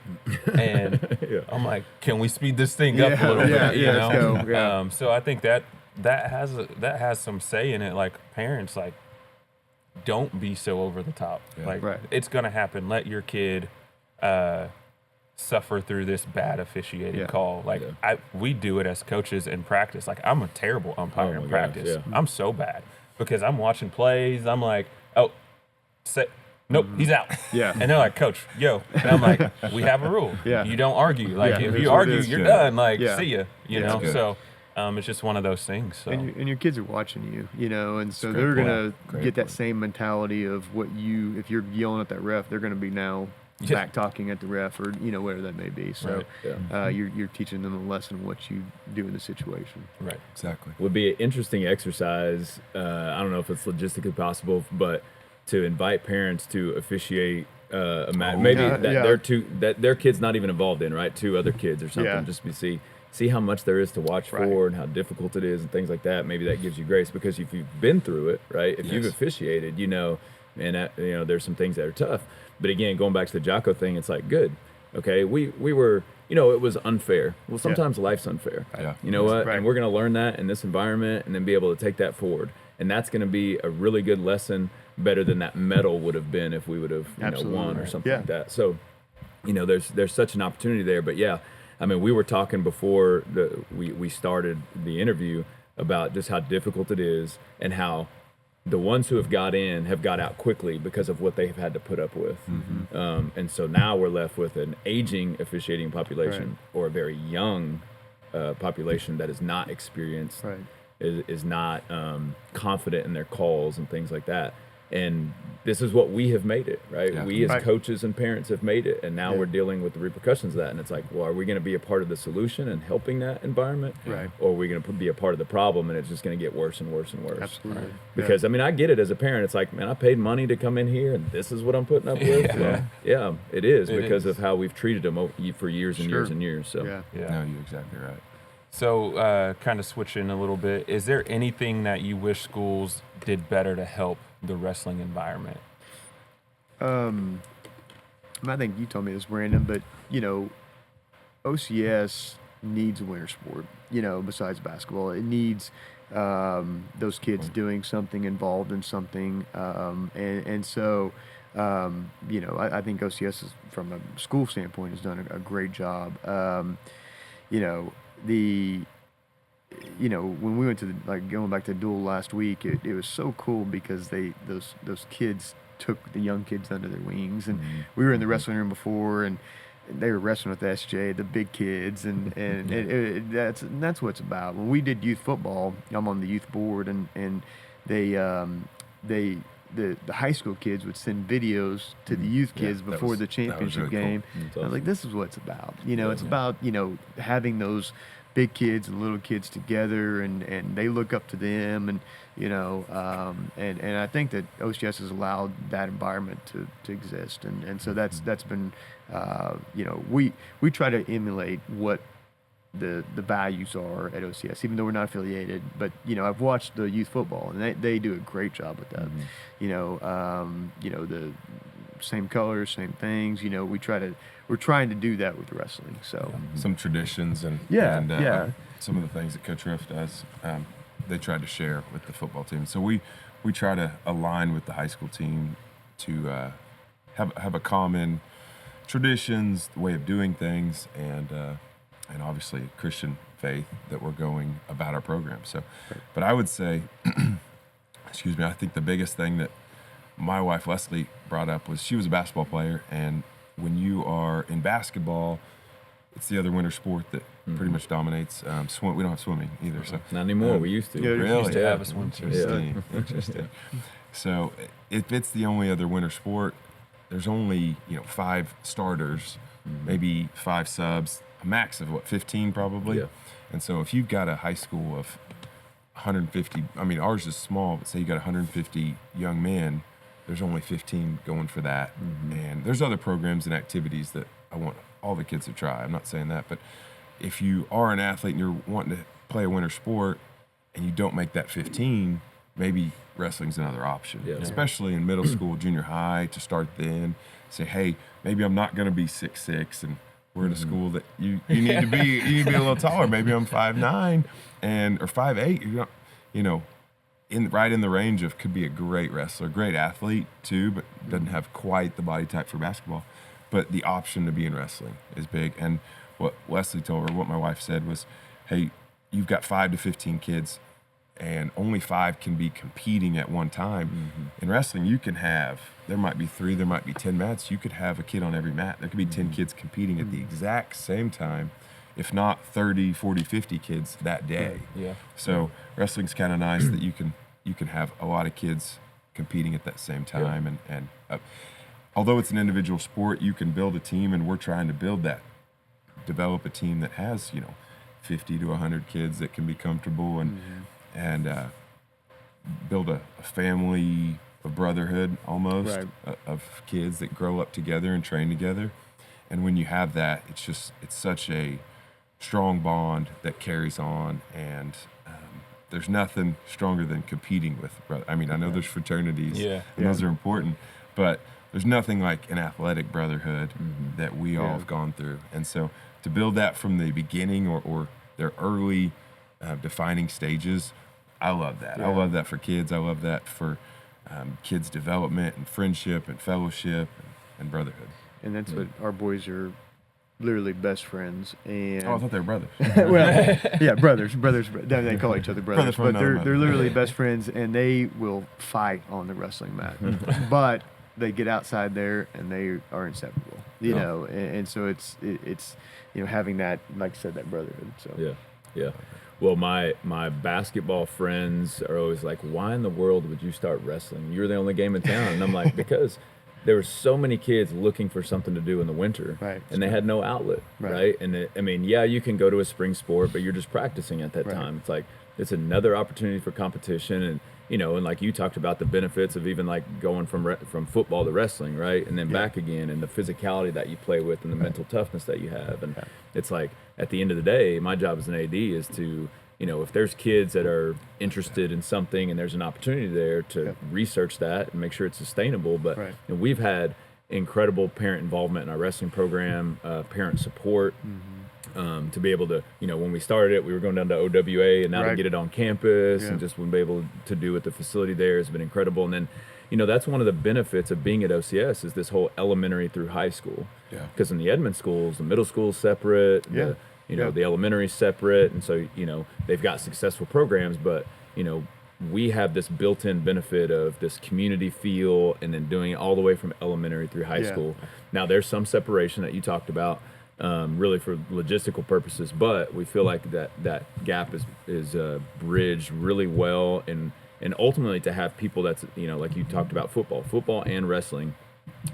and I'm like, can we speed this thing up a little bit? Let's go. Yeah. So I think that has some say in it. Like parents, like, don't be so over the top. Yeah. Like it's gonna happen. Let your kid suffer through this bad officiating Yeah. call. Like we do it as coaches in practice. Like I'm a terrible umpire Oh in my gosh, practice. yeah. I'm so bad because I'm watching plays. I'm like, oh, nope, he's out. Yeah. And they're like, coach, yo. And I'm like, we have a rule. Yeah. You don't argue. Like Yeah, if that's you what it argue, is. you're Yeah. done. Like Yeah. see ya. You Yeah. know. Good. So it's just one of those things. So And your kids are watching you, and so Great they're point. gonna Great get that point. same mentality of what Mm-hmm. if you're yelling at that ref, they're gonna be now Yeah. back talking at the ref or whatever that may be. So Right. you're teaching them a lesson of what you do in the situation. right. Exactly. Would be an interesting exercise. I don't know if it's logistically possible, but to invite parents to officiate a match, maybe yeah, that yeah. that their kid's not even involved in, right? 2 other kids or something, Yeah. just to see how much there is to watch Right. for and how difficult it is and things like that. Maybe that gives you grace because if you've been through it, right? If you've Yes. officiated, and there's some things that are tough. But again, going back to the Jocko thing, it's like good. Okay, we were, it was unfair. Well, sometimes life's unfair. Yeah. You know what? Right. And we're going to learn that in this environment and then be able to take that forward. And that's going to be a really good lesson, better than that medal would have been if we would have Absolutely. won or Right. something Yeah. like that. So, there's such an opportunity there. But yeah, I mean, we were talking before we started the interview about just how difficult it is and how the ones who have got in have got out quickly because of what they've had to put up with. And so now we're left with an aging officiating population or a very young population that is not experienced, Right. is not confident in their calls and things like that. And this is what we have made it, right? Yeah. We as Right. coaches and parents have made it, and now Yeah. we're dealing with the repercussions of that. And it's like, well, are we going to be a part of the solution and helping that environment? Right. Or are we going to be a part of the problem and it's just going to get worse and worse and worse? Absolutely. Yeah. Because, I mean, I get it as a parent. It's like, man, I paid money to come in here and this is what I'm putting up with. Yeah. Yeah, it is It because is. of how we've treated them for years and Sure. years and years. So, Yeah. Yeah. No, you're exactly right. So, kind of switching a little bit, is there anything that you wish schools did better to help the wrestling environment? I think you told me this, Brandon, but OCS needs a winter sport. Besides basketball, it needs those kids doing something, involved in something, and so I think OCS is, from a school standpoint, has done a great job. When we went to going back to duel last week, it was so cool because those kids took the young kids under their wings, and we were in the wrestling room before, and they were wrestling with SJ, the big kids, and that's what it's about. When we did youth football, I'm on the youth board, and the high school kids would send videos to the youth Yeah, kids that before was- the that was championship really cool. game. That's I was awesome. like, this is what it's about. It's about having those big kids and little kids together, and they look up to them, and and I think that OCS has allowed that environment to exist, and so that's been we try to emulate what the values are at OCS, even though we're not affiliated. But I've watched the youth football, and they do a great job with that. The same colors, same things. We're trying to do that with wrestling. So Some traditions and Yeah. some of the things that Coach Riff does, they tried to share with the football team. So we try to align with the high school team to have a common traditions, the way of doing things, and obviously Christian faith that we're going about our program. So, but I would say, excuse me, I think the biggest thing that my wife Leslie brought up was she was a basketball player, and when you are in basketball, it's the other winter sport that pretty much dominates. We don't have swimming either, so not anymore. We used to. Yeah, really Used to have a swim team. interesting. Interesting. So if it's the only other winter sport, there's only 5 starters, maybe 5 subs, a max of 15 probably. Yeah. And so if you've got a high school of 150, I mean ours is small, but say you got 150 young men, there's only 15 going for that. And there's other programs and activities that I want all the kids to try. I'm not saying that, but if you are an athlete and you're wanting to play a winter sport and you don't make that 15, maybe wrestling's another option, Yeah. especially in middle school, junior high, to start then. Say, hey, maybe I'm not going to be 6'6", and we're in a school that you need to be you need to be a little taller. Maybe I'm 5'9" or 5'8". You're not, right in the range of could be a great wrestler, great athlete too, but doesn't have quite the body type for basketball. but the option to be in wrestling is big. And what Leslie told her, what my wife said was, hey, you've got 5 to 15 kids, and only 5 can be competing at one time. Mm-hmm. In wrestling, you can have, there might be 3, there might be 10 mats. You could have a kid on every mat. There could be 10 kids competing at the exact same time, if not 30, 40, 50 kids that day. Yeah. So wrestling's kind of nice that you can have a lot of kids competing at that same time. And although it's an individual sport, you can build a team, and we're trying to develop a team that has, 50 to 100 kids that can be comfortable and build a family, a brotherhood almost of kids that grow up together and train together. And when you have that, it's such a strong bond that carries on, and there's nothing stronger than competing with brother. I mean, I know there's fraternities, and those are important, but there's nothing like an athletic brotherhood that we all have gone through. And so to build that from the beginning or their early defining stages, I love that. I love that for kids. I love that for kids' development and friendship and fellowship and brotherhood. And that's what our boys are, literally best friends. And Oh, I thought they were brothers. well, yeah, brothers. They call each other brothers, from but another mother. they're literally best friends, and they will fight on the wrestling mat. But they get outside there, and they are inseparable. You know, and so it's having that, like I said, that brotherhood. So Yeah. Well, my basketball friends are always like, why in the world would you start wrestling? You're the only game in town. And I'm like, because there were so many kids looking for something to do in the winter, and they had no outlet, right? And you can go to a spring sport, but you're just practicing at that time. It's like, it's another opportunity for competition, and and like you talked about the benefits of even like going from football to wrestling, right? And then back again, and the physicality that you play with, and the mental toughness that you have. And it's like, at the end of the day, my job as an AD is to, if there's kids that are interested in something and there's an opportunity there, to research that and make sure it's sustainable. But and we've had incredible parent involvement in our wrestling program, parent support. To be able to, when we started it, we were going down to OWA, and now to get it on campus and just be able to do it, the facility there has been incredible. And then, that's one of the benefits of being at OCS is this whole elementary through high school. Yeah. Because in the Edmond schools, the middle school's separate, the elementary's separate, and so, they've got successful programs, but, we have this built-in benefit of this community feel, and then doing it all the way from elementary through high school. Now, there's some separation that you talked about, really for logistical purposes, but we feel like that gap is bridged really well, and ultimately to have people that's, like you talked about, football and wrestling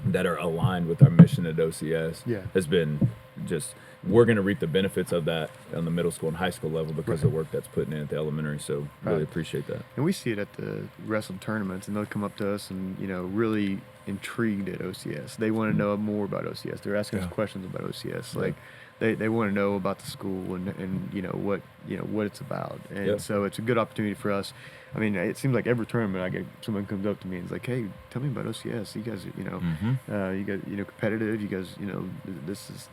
that are aligned with our mission at OCS has been just, we're going to reap the benefits of that on the middle school and high school level because of the work that's putting in at the elementary. So really appreciate that. And we see it at the wrestling tournaments, and they'll come up to us and, really intrigued at OCS. They want to know more about OCS. They're asking us questions about OCS. Like they want to know about the school and what it's about. And so it's a good opportunity for us. I mean, it seems like every tournament I get someone comes up to me and is like, "Hey, tell me about OCS. You guys, you guys, competitive. You guys, this is,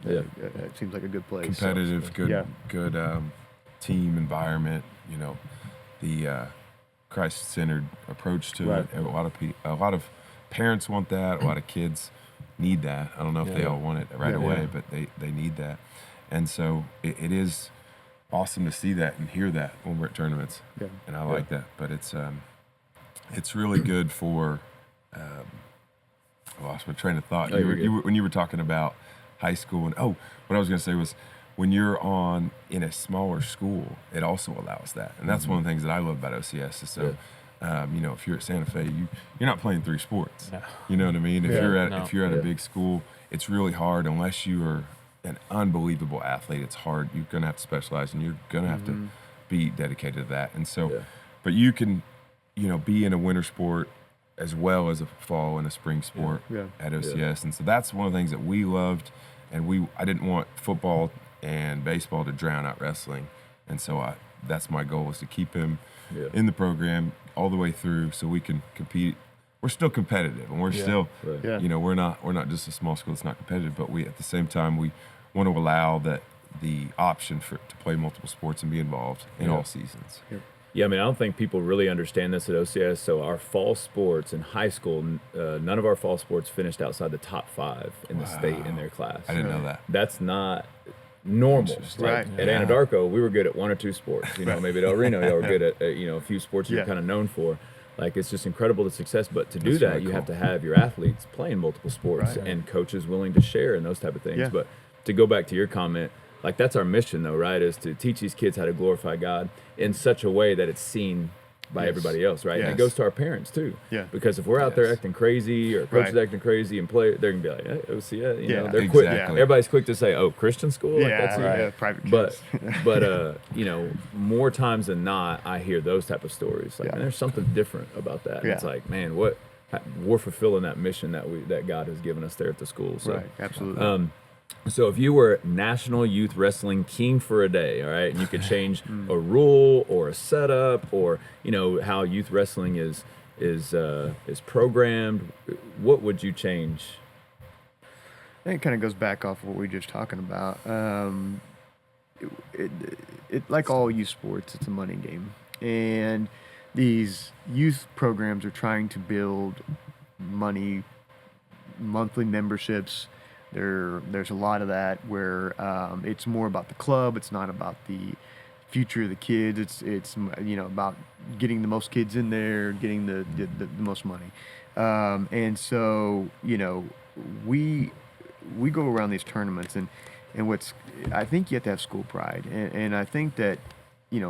it seems like a good place. Competitive, good team environment. The Christ-centered approach to it. A lot of parents want that. A lot of kids need that. I don't know if they all want it right away, but they need that. And so it is awesome to see that and hear that when we're at tournaments. Yeah. And I like that. But it's really good for I lost my train of thought. When you were talking about high school, and what I was going to say was, when you're in a smaller school, it also allows that. And that's one of the things that I love about OCS is if you're at Santa Fe, you're not playing 3 sports. No. You know what I mean? If you're at a big school, it's really hard unless you are an unbelievable athlete. It's hard. You're going to have to specialize, and you're going to have to be dedicated to that. And so, but you can, be in a winter sport as well as a fall and a spring sport at OCS. Yeah. And so that's one of the things that we loved, and I didn't want football and baseball to drown out wrestling. And so that's my goal, is to keep him in the program all the way through so we can compete. We're still competitive, and we're still, we're not just a small school that's not competitive, but we, at the same time, we want to allow the option to play multiple sports and be involved in all seasons. Yeah, I mean, I don't think people really understand this at OCS. So our fall sports in high school, none of our fall sports finished outside the top 5 in the state in their class. I didn't know that. That's not normal. Right. At Anadarko, we were good at 1 or 2 sports. Maybe at El Reno, y'all were good at a few sports you're kind of known for. Like, it's just incredible the success. But to do that, really you have cool. to have your athletes playing multiple sports and coaches willing to share and those type of things. Yeah. But to go back to your comment, like, that's our mission, though, right? Is to teach these kids how to glorify God in such a way that it's seen by everybody else, right? And it goes to our parents too. Yeah. Because if we're out there acting crazy or coaches Right. acting crazy and play, they're gonna be like, hey, OCS, you know, Yeah. they're quick. Exactly. Everybody's quick to say, oh, Christian school, like, Yeah, that's right. Private But kids. more times than not, I hear those type of stories. Like, man, there's something different about that. And it's Yeah. like, man, we're fulfilling that mission that God has given us there at the school. So, Right, absolutely. so if you were National Youth Wrestling King for a day, all right, and you could change a rule or a setup or how youth wrestling is programmed, what would you change? I think it kind of goes back off of what we were just talking about. It like all youth sports, it's a money game, and these youth programs are trying to build monthly memberships. There's a lot of that where it's more about the club. It's not about the future of the kids. It's about getting the most kids in there, getting the most money, and so we go around these tournaments and I think you have to have school pride, and I think that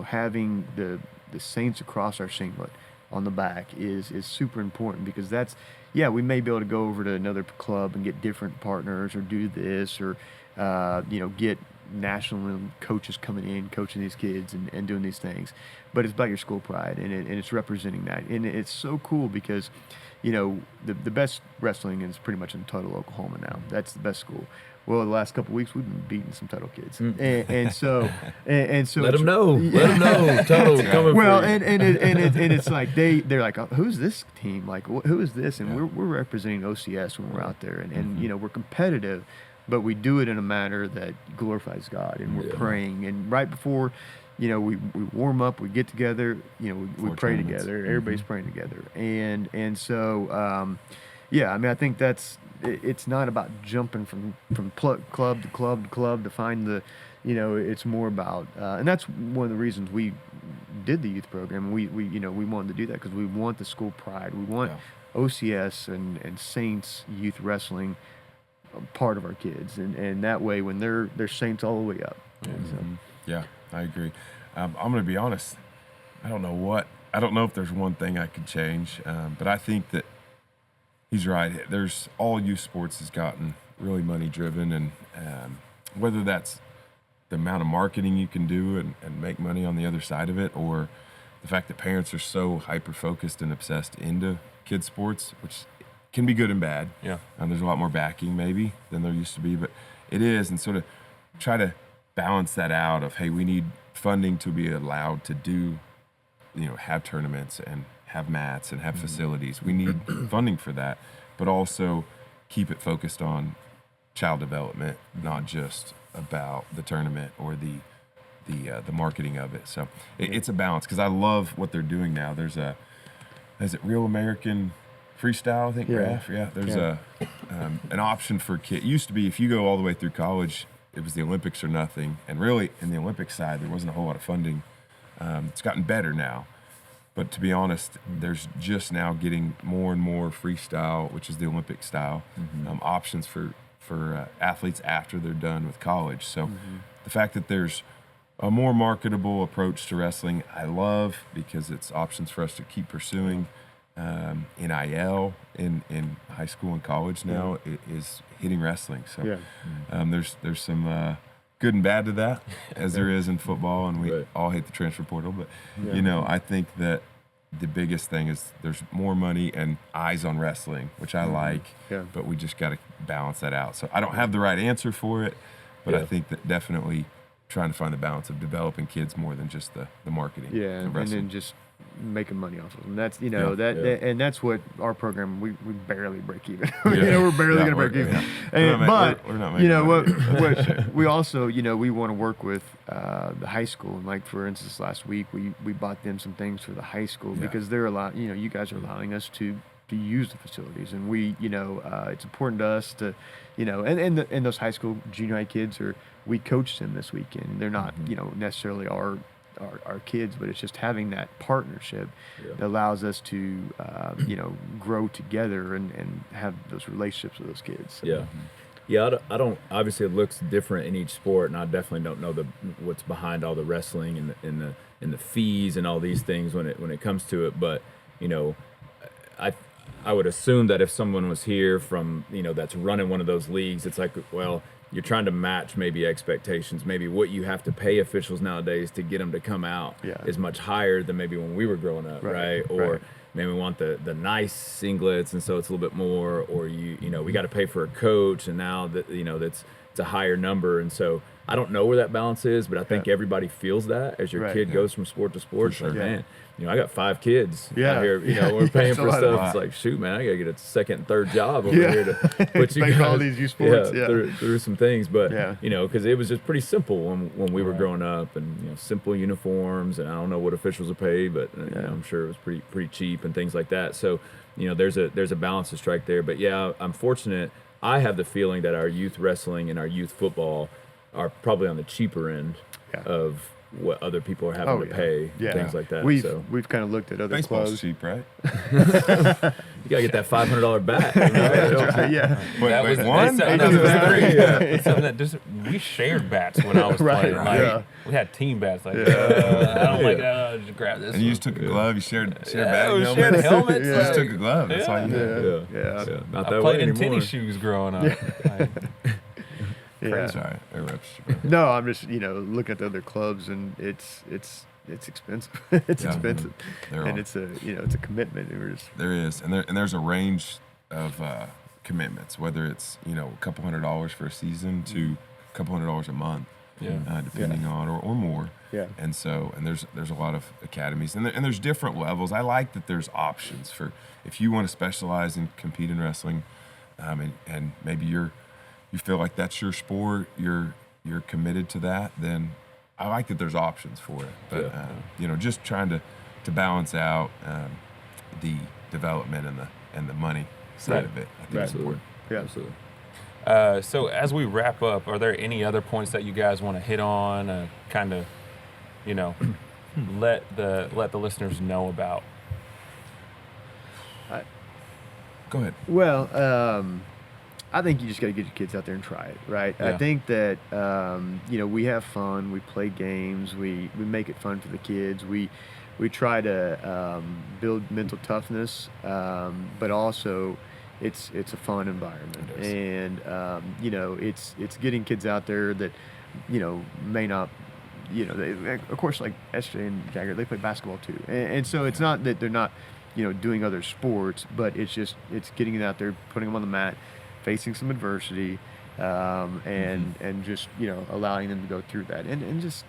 having the Saints across our singlet on the back is super important, because we may be able to go over to another club and get different partners or do this or get national coaches coming in coaching these kids and doing these things, but it's about your school pride and it's representing that, and it's so cool because the best wrestling is pretty much in Tuttle, Oklahoma now. That's the best school. Well, the last couple of weeks we've been beating some Tuttle kids, and so Let them know. Let them know. Tuttle coming well, for you. and it's like they're like, oh, who's this team? Like, who is this? And we're representing OCS when we're out there, and we're competitive, but we do it in a manner that glorifies God, and we're praying. And right before, we warm up, we get together, we pray tournaments. together. Everybody's praying together, and so I think it's not about jumping from club to club to club to find the, it's more about, and that's one of the reasons we did the youth program. We wanted to do that because we want the school pride. We want OCS and Saints youth wrestling part of our kids, and that way when they're Saints all the way up. Yeah, I agree. I'm going to be honest. I don't know if there's one thing I could change, but I think that he's right. All youth sports has gotten really money driven, and whether that's the amount of marketing you can do and make money on the other side of it, or the fact that parents are so hyper focused and obsessed into kids sports, which can be good and bad. Yeah. There's a lot more backing maybe than there used to be, but it is, and sort of try to balance that out of, hey, we need funding to be allowed to do, have tournaments and have mats and have facilities. We need funding for that, but also keep it focused on child development, not just about the tournament or the marketing of it. So it's a balance, because I love what they're doing now. Is it Real American Freestyle, I think, Raph? Yeah. There's an option for kids. It used to be, if you go all the way through college, it was the Olympics or nothing. And really, in the Olympic side, there wasn't a whole lot of funding. It's gotten better now. But to be honest, there's just now getting more and more freestyle, which is the Olympic style, options for athletes after they're done with college. So the fact that there's a more marketable approach to wrestling, I love, because it's options for us to keep pursuing. NIL in high school and college now is hitting wrestling. So there's some good and bad to that, as there is in football, and we all hate the transfer portal. But I think that the biggest thing is there's more money and eyes on wrestling, which I like. Yeah. But we just got to balance that out. So I don't have the right answer for it, but I think that definitely trying to find the balance of developing kids more than just the marketing. Yeah, of and wrestling. then just making money off of them. That's Yeah. and that's what our program we barely break even. We're barely going to break even. Yeah. But we're not making money. what we also we want to work with the high school, and like for instance last week we bought them some things for the high school because they're you guys are allowing us to use the facilities, and we it's important to us to and those high school junior high kids we coach them this weekend. They're not necessarily our kids, but it's just having that partnership that allows us to grow together and have those relationships with those kids. So. Yeah, I don't. Obviously, it looks different in each sport, and I definitely don't know what's behind all the wrestling and the fees and all these things when it comes to it. But I would assume that if someone was here from that's running one of those leagues, it's like, well, you're trying to match maybe expectations. Maybe what you have to pay officials nowadays to get them to come out is much higher than maybe when we were growing up, right? Or maybe we want the nice singlets, and so it's a little bit more. Or we got to pay for a coach, and now that that's it's a higher number, and so I don't know where that balance is, but I think everybody feels that as your kid goes from sport to sport. It's like, man, I got 5 kids out here. We're paying for stuff. It's like, shoot, man, I gotta get a second and third job over here to put you guys all these youth sports through some things. But because it was just pretty simple when we were growing up, and simple uniforms, and I don't know what officials are paid, but I'm sure it was pretty cheap and things like that. So there's a balance to strike there. But I'm fortunate. I have the feeling that our youth wrestling and our youth football are probably on the cheaper end of what other people are having to pay, things like that. We've kind of looked at other Baseball's clubs. cheap, right? You gotta get that $500 bat. Wait, one? It's something that we shared bats when I was playing. We had team bats. Like, I don't just grab this. And you just took a glove. You shared batting helmets. Shared helmets. You just took a glove. That's all you did. Not I that played way in anymore. tennis shoes growing up. Sorry, No, I'm just looking at the other clubs, and it's expensive. It's expensive, and it's a commitment. There is, and there's a range of commitments, whether it's a couple $100s for a season to a couple $100s a month, depending on or more. And there's a lot of academies, and there's different levels. I like that there's options for if you want to specialize and compete in wrestling, and maybe you feel like that's your sport, you're committed to that, then I like that there's options for it. But just trying to balance out the development and the money side of it, I think is important. Yeah, absolutely. So as we wrap up, are there any other points that you guys want to hit on, kind of, let the listeners know about? Go ahead. Well, I think you just got to get your kids out there and try it, right? Yeah. I think that we have fun, we play games, we make it fun for the kids. We try to build mental toughness, but also it's a fun environment, and it's getting kids out there that may not. Of course, like SJ and Jagger, they play basketball too, and so it's not that they're not doing other sports, but it's getting it out there, putting them on the mat, facing some adversity, and just allowing them to go through that, and just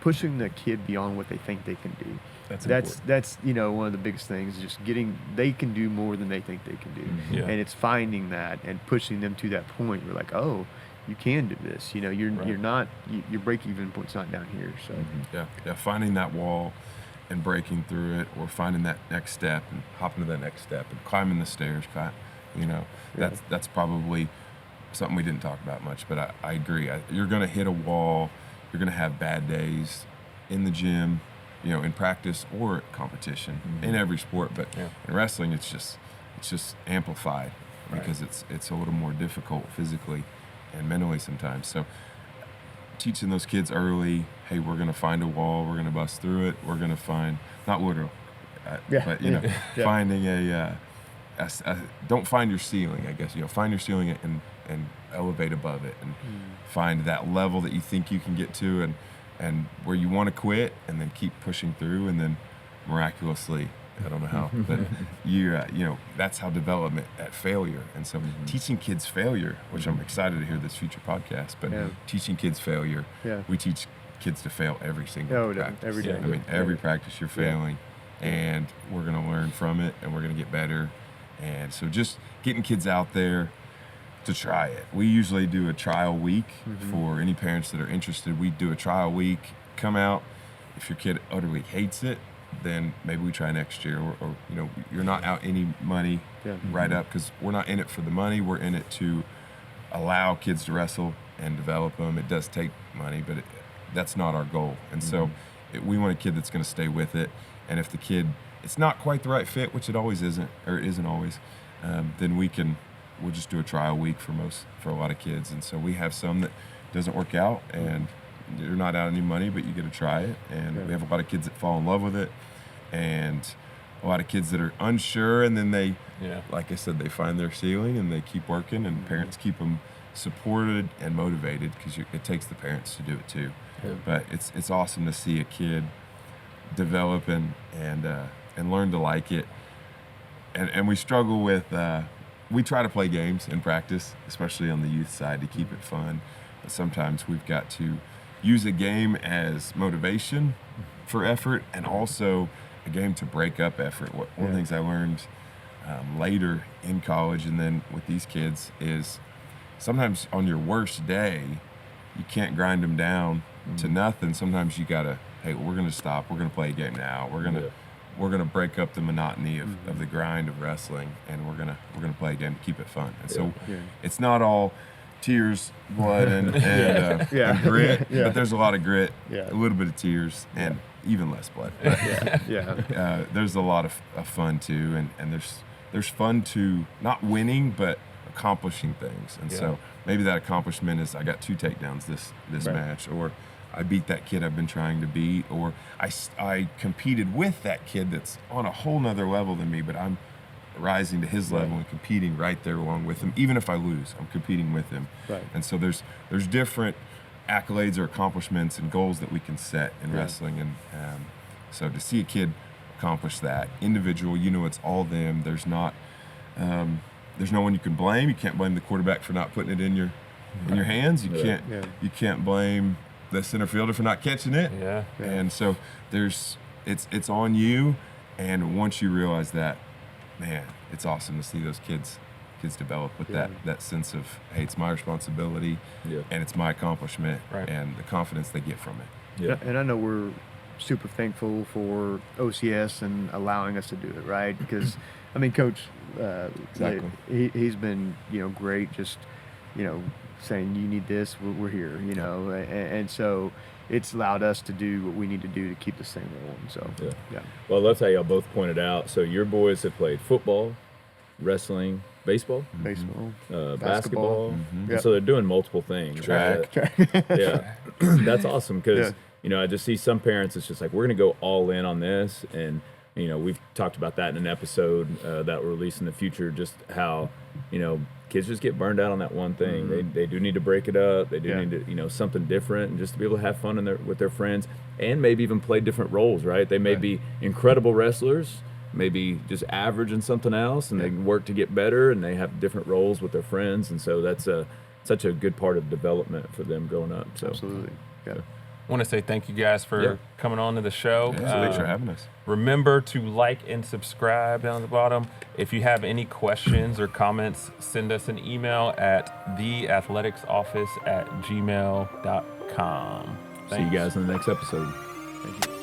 pushing the kid beyond what they think they can do. That's one of the biggest things. Just they can do more than they think they can do, and it's finding that and pushing them to that point. We're like, oh, you can do this. You're not your break-even point's not down here. So finding that wall and breaking through it, or finding that next step and hopping to that next step and climbing the stairs. That's probably something we didn't talk about much, but I agree. You're going to hit a wall. You're going to have bad days in the gym, in practice or at competition, in every sport. But in wrestling, it's just amplified because it's a little more difficult physically and mentally sometimes. So teaching those kids early, hey, we're going to find a wall. We're going to bust through it. We're going to find, not literal, but finding don't find your ceiling, I guess. Find your ceiling and elevate above it, and find that level that you think you can get to, and where you want to quit, and then keep pushing through, and then miraculously, I don't know how, but that's how development at failure. And so teaching kids failure, which I'm excited to hear this future podcast, but teaching kids failure, we teach kids to fail every single Oh, practice. every day. I mean, every practice you're failing, and we're going to learn from it, and we're going to get better. And so just getting kids out there to try it. We usually do a trial week for any parents that are interested. We do a trial week, come out. If your kid utterly hates it, then maybe we try next year, or you know, you're not out any money right up, because we're not in it for the money. We're in it to allow kids to wrestle and develop them. It does take money, but that's not our goal. And so we want a kid that's going to stay with it. And if the kid, it's not quite the right fit, which it always isn't, or it isn't always, then we'll just do a trial week for a lot of kids. And so we have some that doesn't work out, and you're not out any money, but you get to try it. And we have a lot of kids that fall in love with it, and a lot of kids that are unsure, and then they, like I said, they find their ceiling and they keep working, and parents keep them supported and motivated, because it takes the parents to do it too. But it's awesome to see a kid develop and learn to like it. And we struggle with, we try to play games in practice, especially on the youth side, to keep it fun. But sometimes we've got to use a game as motivation for effort, and also a game to break up effort. One of the things I learned later in college and then with these kids is sometimes on your worst day, you can't grind them down to nothing. Sometimes you gotta, hey, we're gonna stop. We're gonna play a game now. We're gonna break up the monotony of the grind of wrestling, and we're gonna play a game to keep it fun. And so it's not all tears, blood, and grit, but there's a lot of grit, a little bit of tears, and even less blood. There's a lot of fun too, and there's fun to not winning, but accomplishing things. And so maybe that accomplishment is I got 2 takedowns this match, or I beat that kid I've been trying to beat, or I competed with that kid that's on a whole nother level than me, but I'm rising to his level and competing right there along with him. Even if I lose, I'm competing with him. And so there's different accolades or accomplishments and goals that we can set in wrestling. And so to see a kid accomplish that individual, it's all them. There's no one you can blame. You can't blame the quarterback for not putting it in your hands. You can't blame the center fielder for not catching it. And so it's on you. And once you realize that, man, it's awesome to see those kids develop with that sense of, hey, it's my responsibility and it's my accomplishment, and the confidence they get from it. And I know we're super thankful for OCS and allowing us to do it, right? Because I mean, Coach, he's been great, just saying you need this, we're here, and so it's allowed us to do what we need to do to keep this thing rolling. So Well, I love how y'all both pointed out. So your boys have played football, wrestling, baseball, basketball. And so they're doing multiple things. Track. That's awesome, because I just see some parents, it's just like, we're going to go all in on this. And we've talked about that in an episode that we'll release in the future, just how kids just get burned out on that one thing. They do need to break it up. They do need to something different, and just to be able to have fun with their friends, and maybe even play different roles, right? They may be incredible wrestlers, maybe just average in something else, and they work to get better, and they have different roles with their friends. And so that's such a good part of development for them growing up. So absolutely. I want to say thank you guys for coming on to the show. Thanks for having us. Remember to like and subscribe down at the bottom. If you have any questions or comments, send us an email at theathleticsoffice@gmail.com. see you guys in the next episode. Thank you.